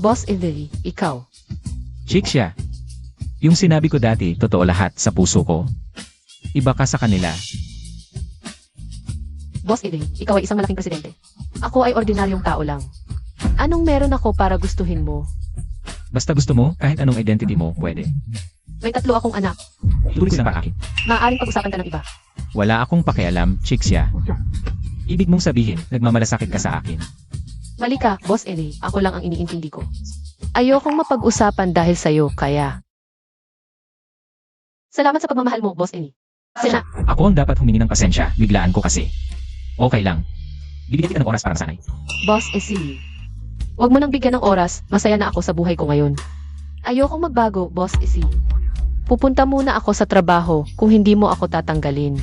Boss Eli, ikaw. Chick siya. Yung sinabi ko dati, totoo lahat sa puso ko. Iba ka sa kanila. Boss Eli, ikaw ay isang malaking presidente. Ako ay ordinaryong tao lang. Anong meron ako para gustuhin mo? Basta gusto mo, kahit anong identity mo, pwede. May 3 akong anak. Tuloy ko na akin. Maaaring pag-usapan ka ng iba. Wala akong pakialam, chick siya. Ibig mong sabihin, nagmamalasakit ka sa akin. Mali ka, Boss Eli. Ako lang ang iniintindi ko. Ayokong mapag-usapan dahil sa'yo, kaya. Salamat sa pagmamahal mo, Boss Eli. Pasensya. Ako ang dapat humingi ng pasensya, biglaan ko kasi. Okay lang. Bibigyan kita ng oras para sanay. Boss Eli. Huwag mo nang bigyan ng oras, masaya na ako sa buhay ko ngayon. Ayokong magbago, Boss Izzy. Pupunta muna ako sa trabaho kung hindi mo ako tatanggalin.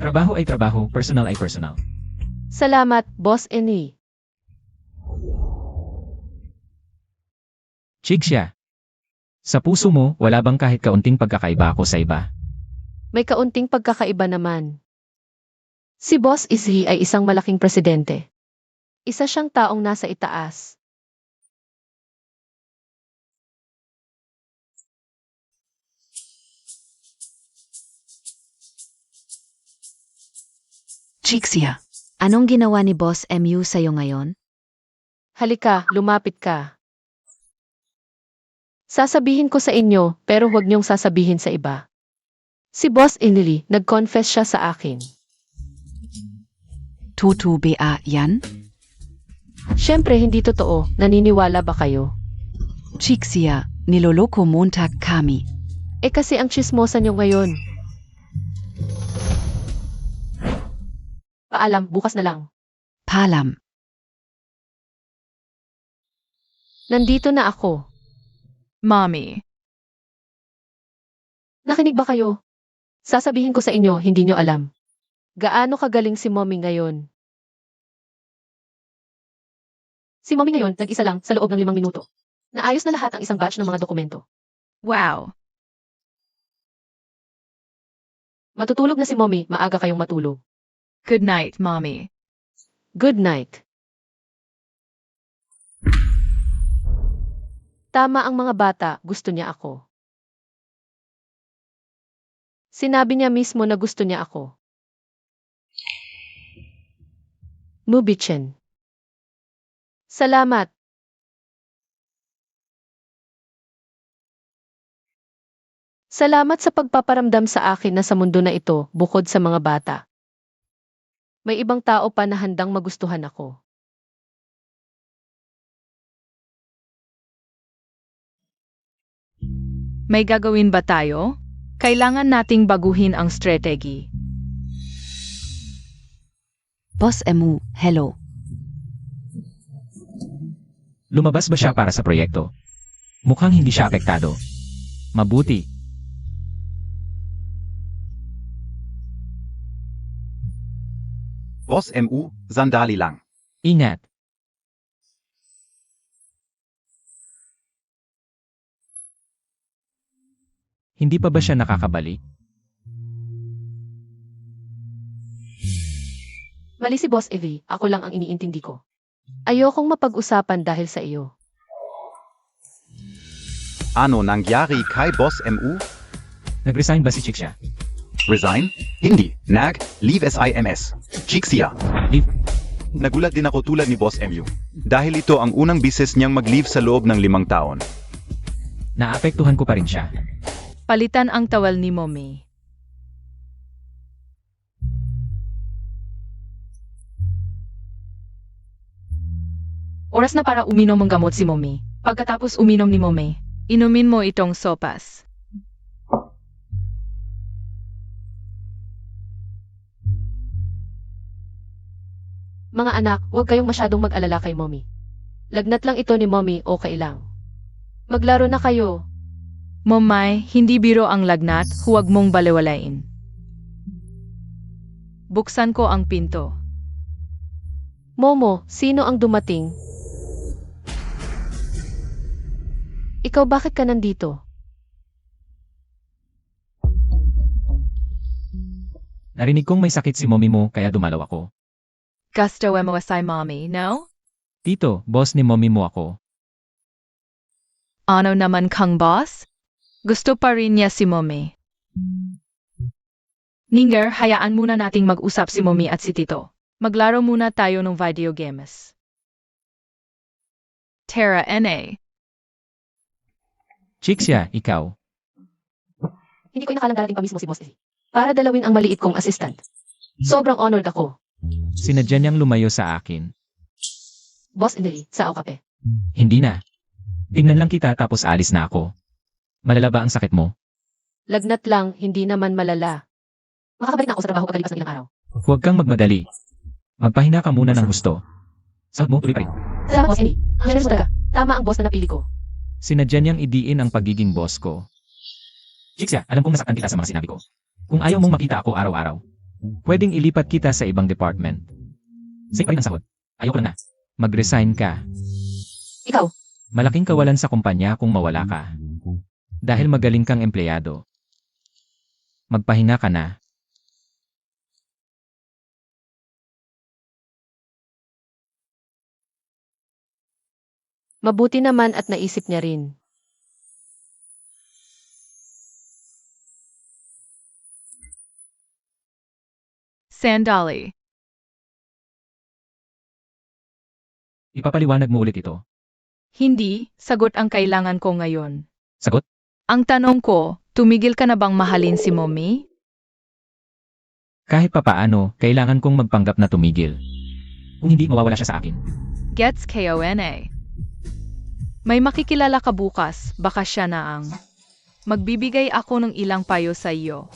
Trabaho ay trabaho, personal ay personal. Salamat, Boss Izzy. Chixia. Sa puso mo, wala bang kahit kaunting pagkakaiba ako sa iba? May kaunting pagkakaiba naman. Si Boss Izzy ay isang malaking presidente. Isa siyang taong nasa itaas. Chixia, anong ginawa ni Boss MU sa'yo ngayon? Halika, lumapit ka. Sasabihin ko sa inyo, pero huwag niyong sasabihin sa iba. Si Boss Inili, nag-confess siya sa akin. Totoo ba yan? Siyempre, hindi totoo. Naniniwala ba kayo? Chixia, niloloko montag kami. Kasi ang chismosa niyo ngayon. Paalam, bukas na lang. Paalam. Nandito na ako. Mommy. Nakinig ba kayo? Sasabihin ko sa inyo, hindi nyo alam. Gaano kagaling si Mommy ngayon? Si Mommy ngayon, nag-isa lang sa loob ng 5 minuto. Naayos na lahat ang isang batch ng mga dokumento. Wow. Matutulog na si Mommy, maaga kayong matulog. Good night, Mommy. Good night. Tama ang mga bata, gusto niya ako. Sinabi niya mismo na gusto niya ako. Mubichin. Salamat. Salamat sa pagpaparamdam sa akin na sa mundo na ito, bukod sa mga bata, may ibang tao pa na handang magustuhan ako. May gagawin ba tayo? Kailangan nating baguhin ang strategy. Boss MU, hello. Lumabas ba siya para sa proyekto? Mukhang hindi siya apektado. Mabuti. Boss MU, sandali lang. Ingat. Hindi pa ba siya nakakabalik? Mali si Boss Evie, ako lang ang iniintindi ko. Ayokong mapag-usapan dahil sa iyo. Ano nangyari kay Boss MU? Nag-resign ba si Chixia? Resign? Hindi. Leave SIMS. Chixia. Leave. Nagulat din ako tulad ni Boss MU. Dahil ito ang unang business niyang mag-leave sa loob ng 5 taon. Naapektuhan ko pa rin siya. Palitan ang tawal ni Mommy. Oras na para uminom ng gamot si Mommy. Pagkatapos uminom ni Mommy, Inumin mo itong sopas. Mga anak, huwag kayong masyadong mag-alala kay Mommy. Lagnat lang ito ni Mommy, okay lang. Maglaro na kayo. Momay, hindi biro ang lagnat, huwag mong balewalain. Buksan ko ang pinto. Momo, sino ang dumating? Ikaw bakit ka nandito? Narinig kong may sakit si mommy mo kaya dumalaw ako. Gusto mo asay Mommy, no? Tito, boss ni mommy mo ako. Ano naman kang boss? Gusto pa rin niya si Mommy. Ninger, hayaan muna nating mag-usap si Mommy at si Tito. Maglaro muna tayo ng video games. Tara NA. Chixia, ikaw. Hindi ko inakalang darating pa mismo si Boss Evie. Para dalawin ang maliit kong assistant. Sobrang honored ako. Sinadya niyang lumayo sa akin. Boss Evie, sao kape. Hindi na. Tingnan lang kita tapos alis na ako. Malala ba ang sakit mo? Lagnat lang, hindi naman malala. Makakabalik na ako sa trabaho pagkalipas ng ilang araw. Huwag kang magmadali. Magpahinga ka muna ng husto. Sahod mo, tuloy pa rin. Salamat, Boss Emmy. Ang generous mo talaga. Tama ang boss na napili ko. Sinadya niyang idiin ang pagiging boss ko. Chixia, alam kong nasaktan kita sa mga sinabi ko. Kung ayaw mong makita ako araw-araw, pwedeng ilipat kita sa ibang department. Same pa rin ang sahod. Ayoko lang na. Mag-resign ka. Ikaw, Malaking kawalan sa kumpanya kung mawala ka. Dahil magaling kang empleyado. Magpahinga ka na. mabuti naman at naisip niya rin. Sandali. Ipapaliwanag mo ulit ito. Hindi, sagot ang kailangan ko ngayon. Sagot? Ang tanong ko, tumigil ka na bang mahalin si Mommy? Kahit papaano, kailangan kong magpanggap na tumigil. Kung hindi, mawawala siya sa akin. Gets KONA. May makikilala ka bukas, baka siya na ang. Magbibigay ako ng ilang payo sa iyo.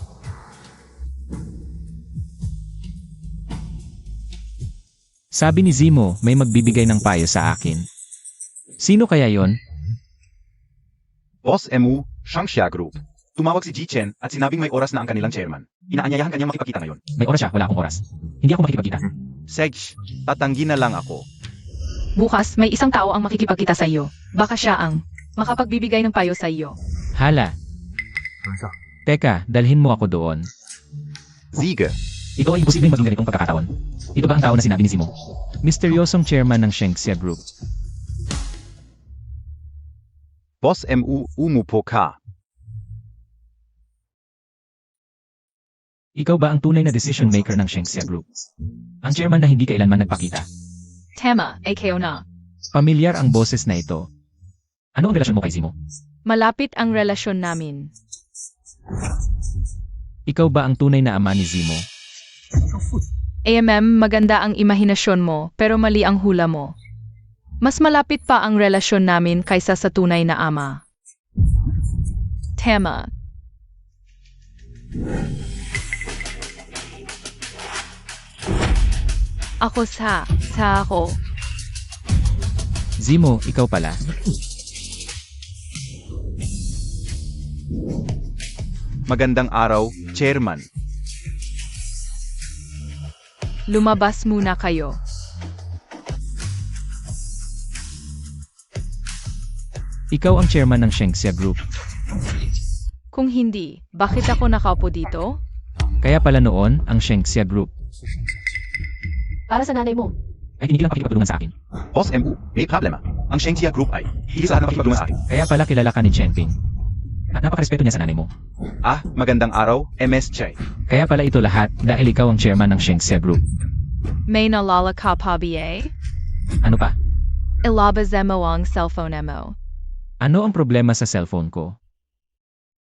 Sabi ni Zimo, may magbibigay ng payo sa akin. Sino kaya yon? Boss MU, Shangxia Group. Tumawag si Ji-Chen at sinabing may oras na ang kanilang chairman. Inaanyayahan kanyang makipagkita ngayon. May oras siya, wala akong oras. Hindi ako makikipagkita. Segsh, tatanggi na lang ako. Bukas, may isang tao ang makikipagkita sa iyo. Baka siya ang makapagbibigay ng payo sa iyo. Hala. Teka, dalhin mo ako doon. Ziege, Ito ay imposibleng maging ganitong pagkakataon. Ito ba ang tao na sinabi ni Zimo? Misteryosong chairman ng Shengxia Group. Boss MU, umupo ka. Ikaw ba ang tunay na decision maker ng Shengxia Group? Ang chairman na hindi kailanman nagpakita. Tema, AKO na. Pamilyar ang boses na ito. Ano ang relasyon mo kay Zimo? Malapit ang relasyon namin. Ikaw ba ang tunay na ama ni Zimo? Maganda ang imahinasyon mo, pero mali ang hula mo. Mas malapit pa ang relasyon namin kaysa sa tunay na ama. Tema. Ako. Zimo, ikaw pala. Magandang araw, Chairman. Lumabas muna kayo. Ikaw ang chairman ng Shengxia Group. Kung hindi, bakit ako nakaupo dito? Kaya pala noon, ang Shengxia Group Para sa nanay mo. ay tinigilang pakikipagtulungan sa akin. Boss MU, may problema. Ang Shengxia Group ay hindi sa makipagtulungan sa akin. Kaya pala kilala ka ni Chenping. At napakarespeto niya sa nanay mo. Ah, magandang araw, MS Chai. Kaya pala ito lahat dahil ikaw ang chairman ng Shengxia Group. May nalala ka pa ba? Ano pa? Ilabas mo ang cellphone mo. Ano ang problema sa cellphone ko?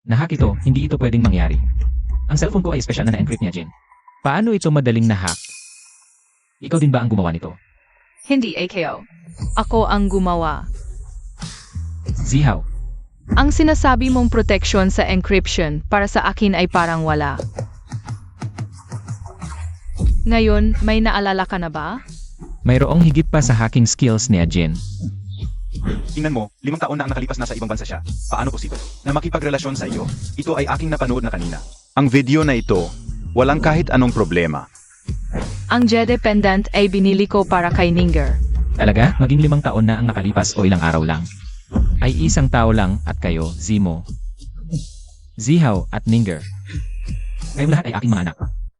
Nahack ito, hindi ito pwedeng mangyari. Ang cellphone ko ay special na na-encrypt niya, Jin. Paano ito madaling nahack? Ikaw din ba ang gumawa nito? Hindi AKO. Ako ang gumawa. Zihaw. Ang sinasabi mong protection sa encryption para sa akin ay parang wala. Ngayon, may naalala ka na ba? Mayroong higit pa sa hacking skills ni Jin. Tingnan mo, 5 taon na ang nakalipas na sa ibang bansa siya. Paano posible? Na makipagrelasyon sa iyo? Ito ay aking napanood na kanina. Ang video na ito, walang kahit anong problema. Ang Jedi pendant ay binili ko para kay Ninger. Talaga, maging 5 taon na ang nakalipas o ilang araw lang. Ay isang tao lang at kayo, Zimo, Zihaw at Ninger. Kayong lahat ay aking mga anak.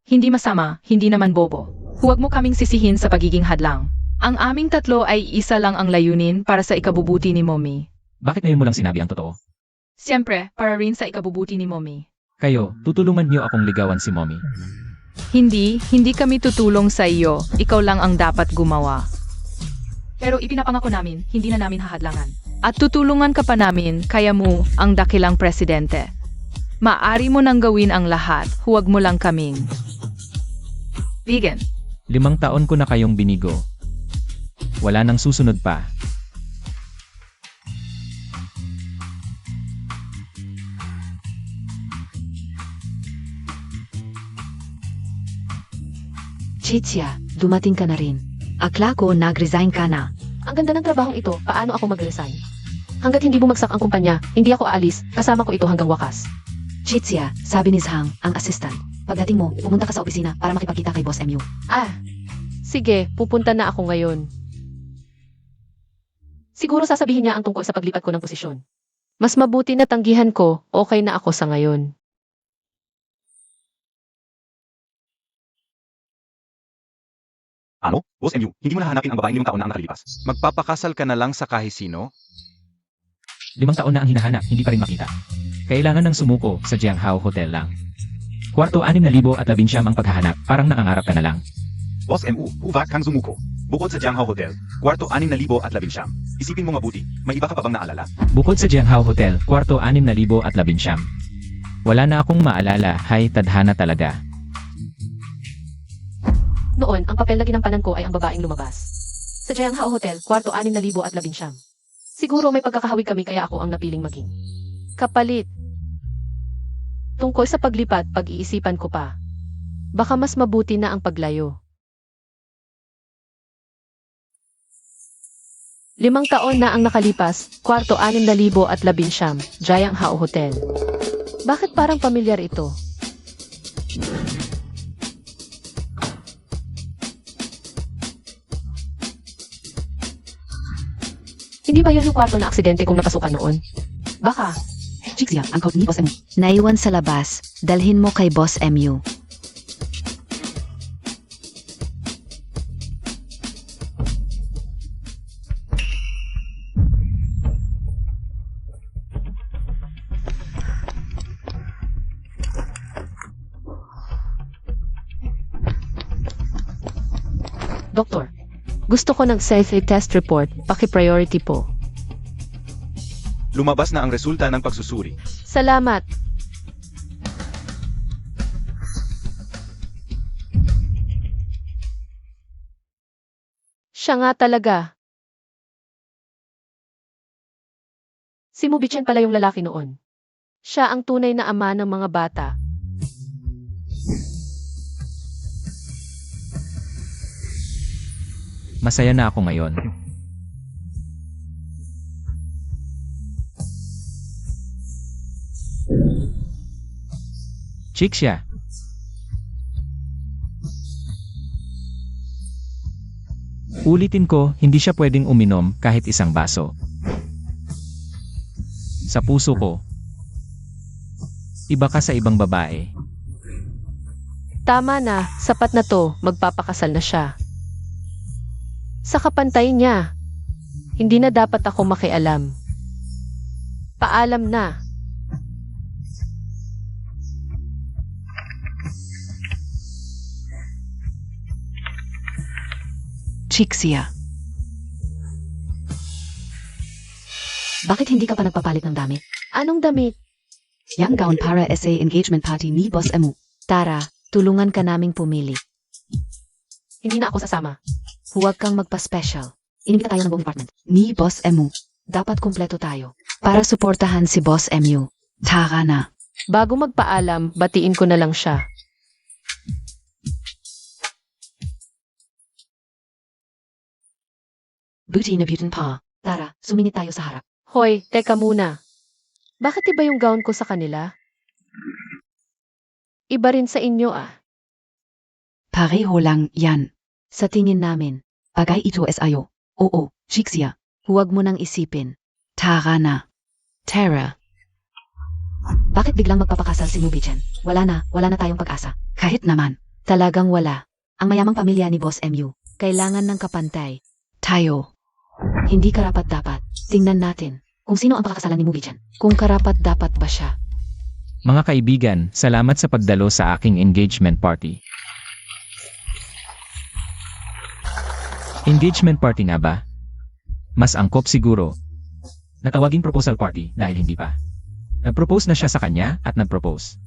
Hindi masama, hindi naman bobo. Huwag mo kaming sisihin sa pagiging hadlang. Ang aming tatlo ay isa lang ang layunin para sa ikabubuti ni Mommy. Bakit ngayon mo lang sinabi ang totoo? Siyempre, para rin sa ikabubuti ni Mommy. Kayo, tutulungan niyo akong ligawan si Mommy. Hindi kami tutulong sa iyo. Ikaw lang ang dapat gumawa. Pero ipinapangako namin, hindi na namin hahadlangan. At tutulungan ka pa namin, kaya mo ang dakilang presidente. Maari mo nang gawin ang lahat, huwag mo lang kaming. Vegan. 5 taon ko na kayong binigo. Wala nang susunod pa. Chitsia, dumating ka na rin. Akla ko nag-resign ka na. Ang ganda ng trabahong ito, paano ako mag-resign? Hanggat hindi bumagsak ang kumpanya, hindi ako aalis, kasama ko ito hanggang wakas. Chitsia, sabi ni Zhang, ang assistant. Pagdating mo, pumunta ka sa opisina para makipagkita kay Boss MU. Sige, pupunta na ako ngayon. Siguro sasabihin niya ang tungkol sa paglipat ko ng posisyon. Mas mabuti na tanggihan ko, okay na ako sa ngayon. Ano? Boss MU, hindi mo nahanapin ang babaeng 5 taon na ang nakalipas. Magpapakasal ka na lang sa kahisino? 5 taon na ang hinahanap, hindi pa rin makita. Kailangan ng sumuko sa Jianghao Hotel lang. Kwarto 6,019 ang paghahanap, parang nangangarap ka na lang. Boss MU, huwag kang sumuko. Bukod sa Jianghao Hotel, kwarto 6,019. Isipin mo mabuti, may iba ka pa bang naalala? Bukod sa Jianghao Hotel, kwarto 6,019. Wala na akong maalala, hay tadhana talaga. Noon, ang papel na ginampanan ko ay ang babaeng lumabas. Sa Jianghao Hotel, kwarto 6,019. Siguro may pagkakahawig kami kaya ako ang napiling maging kapalit. Tungkol sa paglipat, pag-iisipan ko pa. Baka mas mabuti na ang paglayo. 5 taon na ang nakalipas, kwarto 6,019, Jianghao Hotel. Bakit parang pamilyar ito? Hindi ba yun yung kwarto na aksidente kung napasukan noon? Baka. Chitsia, ang code ni Boss MU. Naiwan sa labas. Dalhin mo kay Boss MU. Doktor, gusto ko ng safety test report, paki-priority po. Lumabas na ang resulta ng pagsusuri. Salamat. Siya nga talaga. Si Mubichan pala yung lalaki noon. Siya ang tunay na ama ng mga bata. Masaya na ako ngayon. Chixia. Ulitin ko, hindi siya pwedeng uminom kahit isang baso. Sa puso ko, iba ka sa ibang babae. Tama na, sapat na to, magpapakasal na siya. Sa kapantay niya, hindi na dapat ako makialam. Paalam na. Chixia. Bakit hindi ka pa nagpapalit ng damit? Anong damit? Yang gown para SA engagement party ni Boss MU. Tara, tulungan ka naming pumili. Hindi na ako sasama. Huwag kang magpa-special. Inimbita tayo ng buong department. Ni Boss MU. Dapat kumpleto tayo. Para suportahan si Boss MU. Tara na. Bago magpaalam, batiin ko na lang siya. Buti na Butin Pa. Tara, sumingit tayo sa harap. Hoy, teka muna. Bakit iba yung gown ko sa kanila? Iba rin sa inyo ah. Pareho lang yan. Sa tingin namin, bagay ito SIO. Oo, Chixia. Huwag mo nang isipin. Tara na. Tara. Bakit biglang magpapakasal si Mubichan? Wala na tayong pag-asa. Kahit naman. Talagang wala. Ang mayamang pamilya ni Boss MU. Kailangan ng kapantay. Tayo. Hindi karapat-dapat. Tingnan natin kung sino ang pakakasalan ni Mubichan. Kung karapat-dapat ba siya. Mga kaibigan, salamat sa pagdalo sa aking engagement party. Engagement party nga ba? Mas angkop siguro. Natawaging proposal party dahil hindi pa. Nag-propose na siya sa kanya at nag-propose.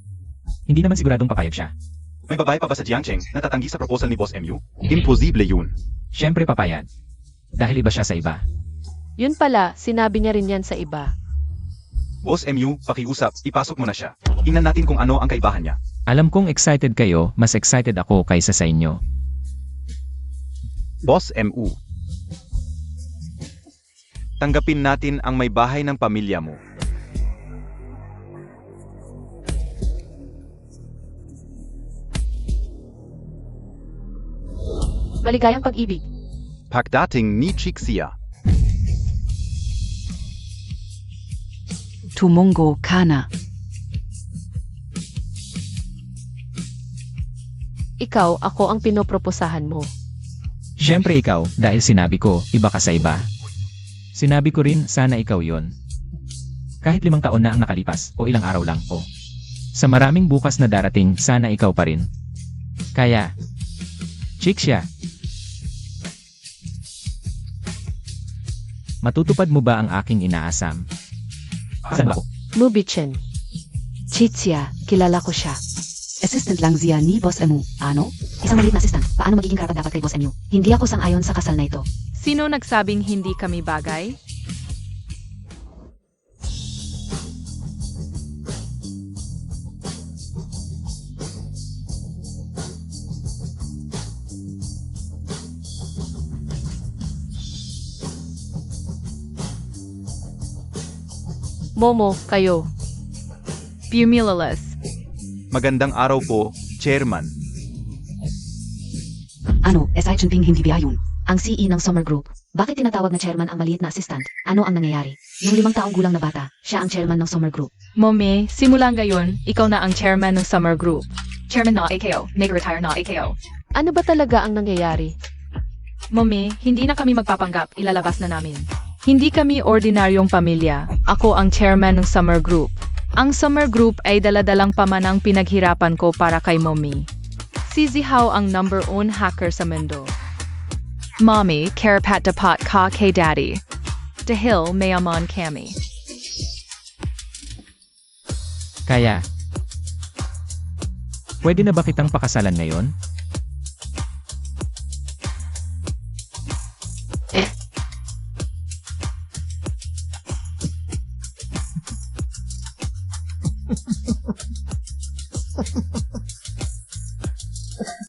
Hindi naman siguradong papayag siya. May babae pa ba sa Jiangcheng na tatanggi sa proposal ni Boss MU? Imposible yun. Siyempre papayag. Dahil iba siya sa iba. Yun pala, sinabi niya rin yan sa iba. Boss MU, pakiusap, ipasok mo na siya. Tingnan natin kung ano ang kaibahan niya. Alam kong excited kayo, mas excited ako kaysa sa inyo. Boss MU. Tanggapin natin ang may bahay ng pamilya mo. Maligayang pag-ibig. Pagdating ni Chixia. Tumungo ka na. Ikaw, ako ang pinoproposahan mo. Siyempre ikaw, dahil sinabi ko, iba ka sa iba. Sinabi ko rin, sana ikaw yon. Kahit 5 taon na ang nakalipas, o ilang araw lang, o. Sa maraming bukas na darating, sana ikaw pa rin. Kaya, Chixia, matutupad mo ba ang aking inaasam? Saan ba ako? Mubichen. Chitsia, kilala ko siya. Assistant lang siya ni Boss Emu. Ano? Isang maliit na assistant. Paano magiging karapat dapat kay Boss Emu? Hindi ako sang-ayon sa kasal na ito. Sino nagsabing hindi kami bagay? Momo, kayo. Bumilalas. Magandang araw po, Chairman. Ano, SI Chunping hindi ba yun? Ang CE ng Summer Group. Bakit tinatawag na chairman ang maliit na assistant? Ano ang nangyayari? Yung 5 taong gulang na bata, siya ang chairman ng Summer Group. Mommy, simula ngayon, ikaw na ang chairman ng summer group. Chairman na AKO, nag-retire na AKO. Ano ba talaga ang nangyayari? Mommy, hindi na kami magpapanggap, ilalabas na namin. Hindi kami ordinaryong pamilya. Ako ang chairman ng summer group. Ang summer group ay daladalang pamanang pinaghirapan ko para kay Mommy. Si Zihao ang number 1 hacker sa mundo. Mommy, karapat dapat ka kay Daddy. Dahil mayaman kami. Kaya, pwede na ba kitang pakasalan ngayon?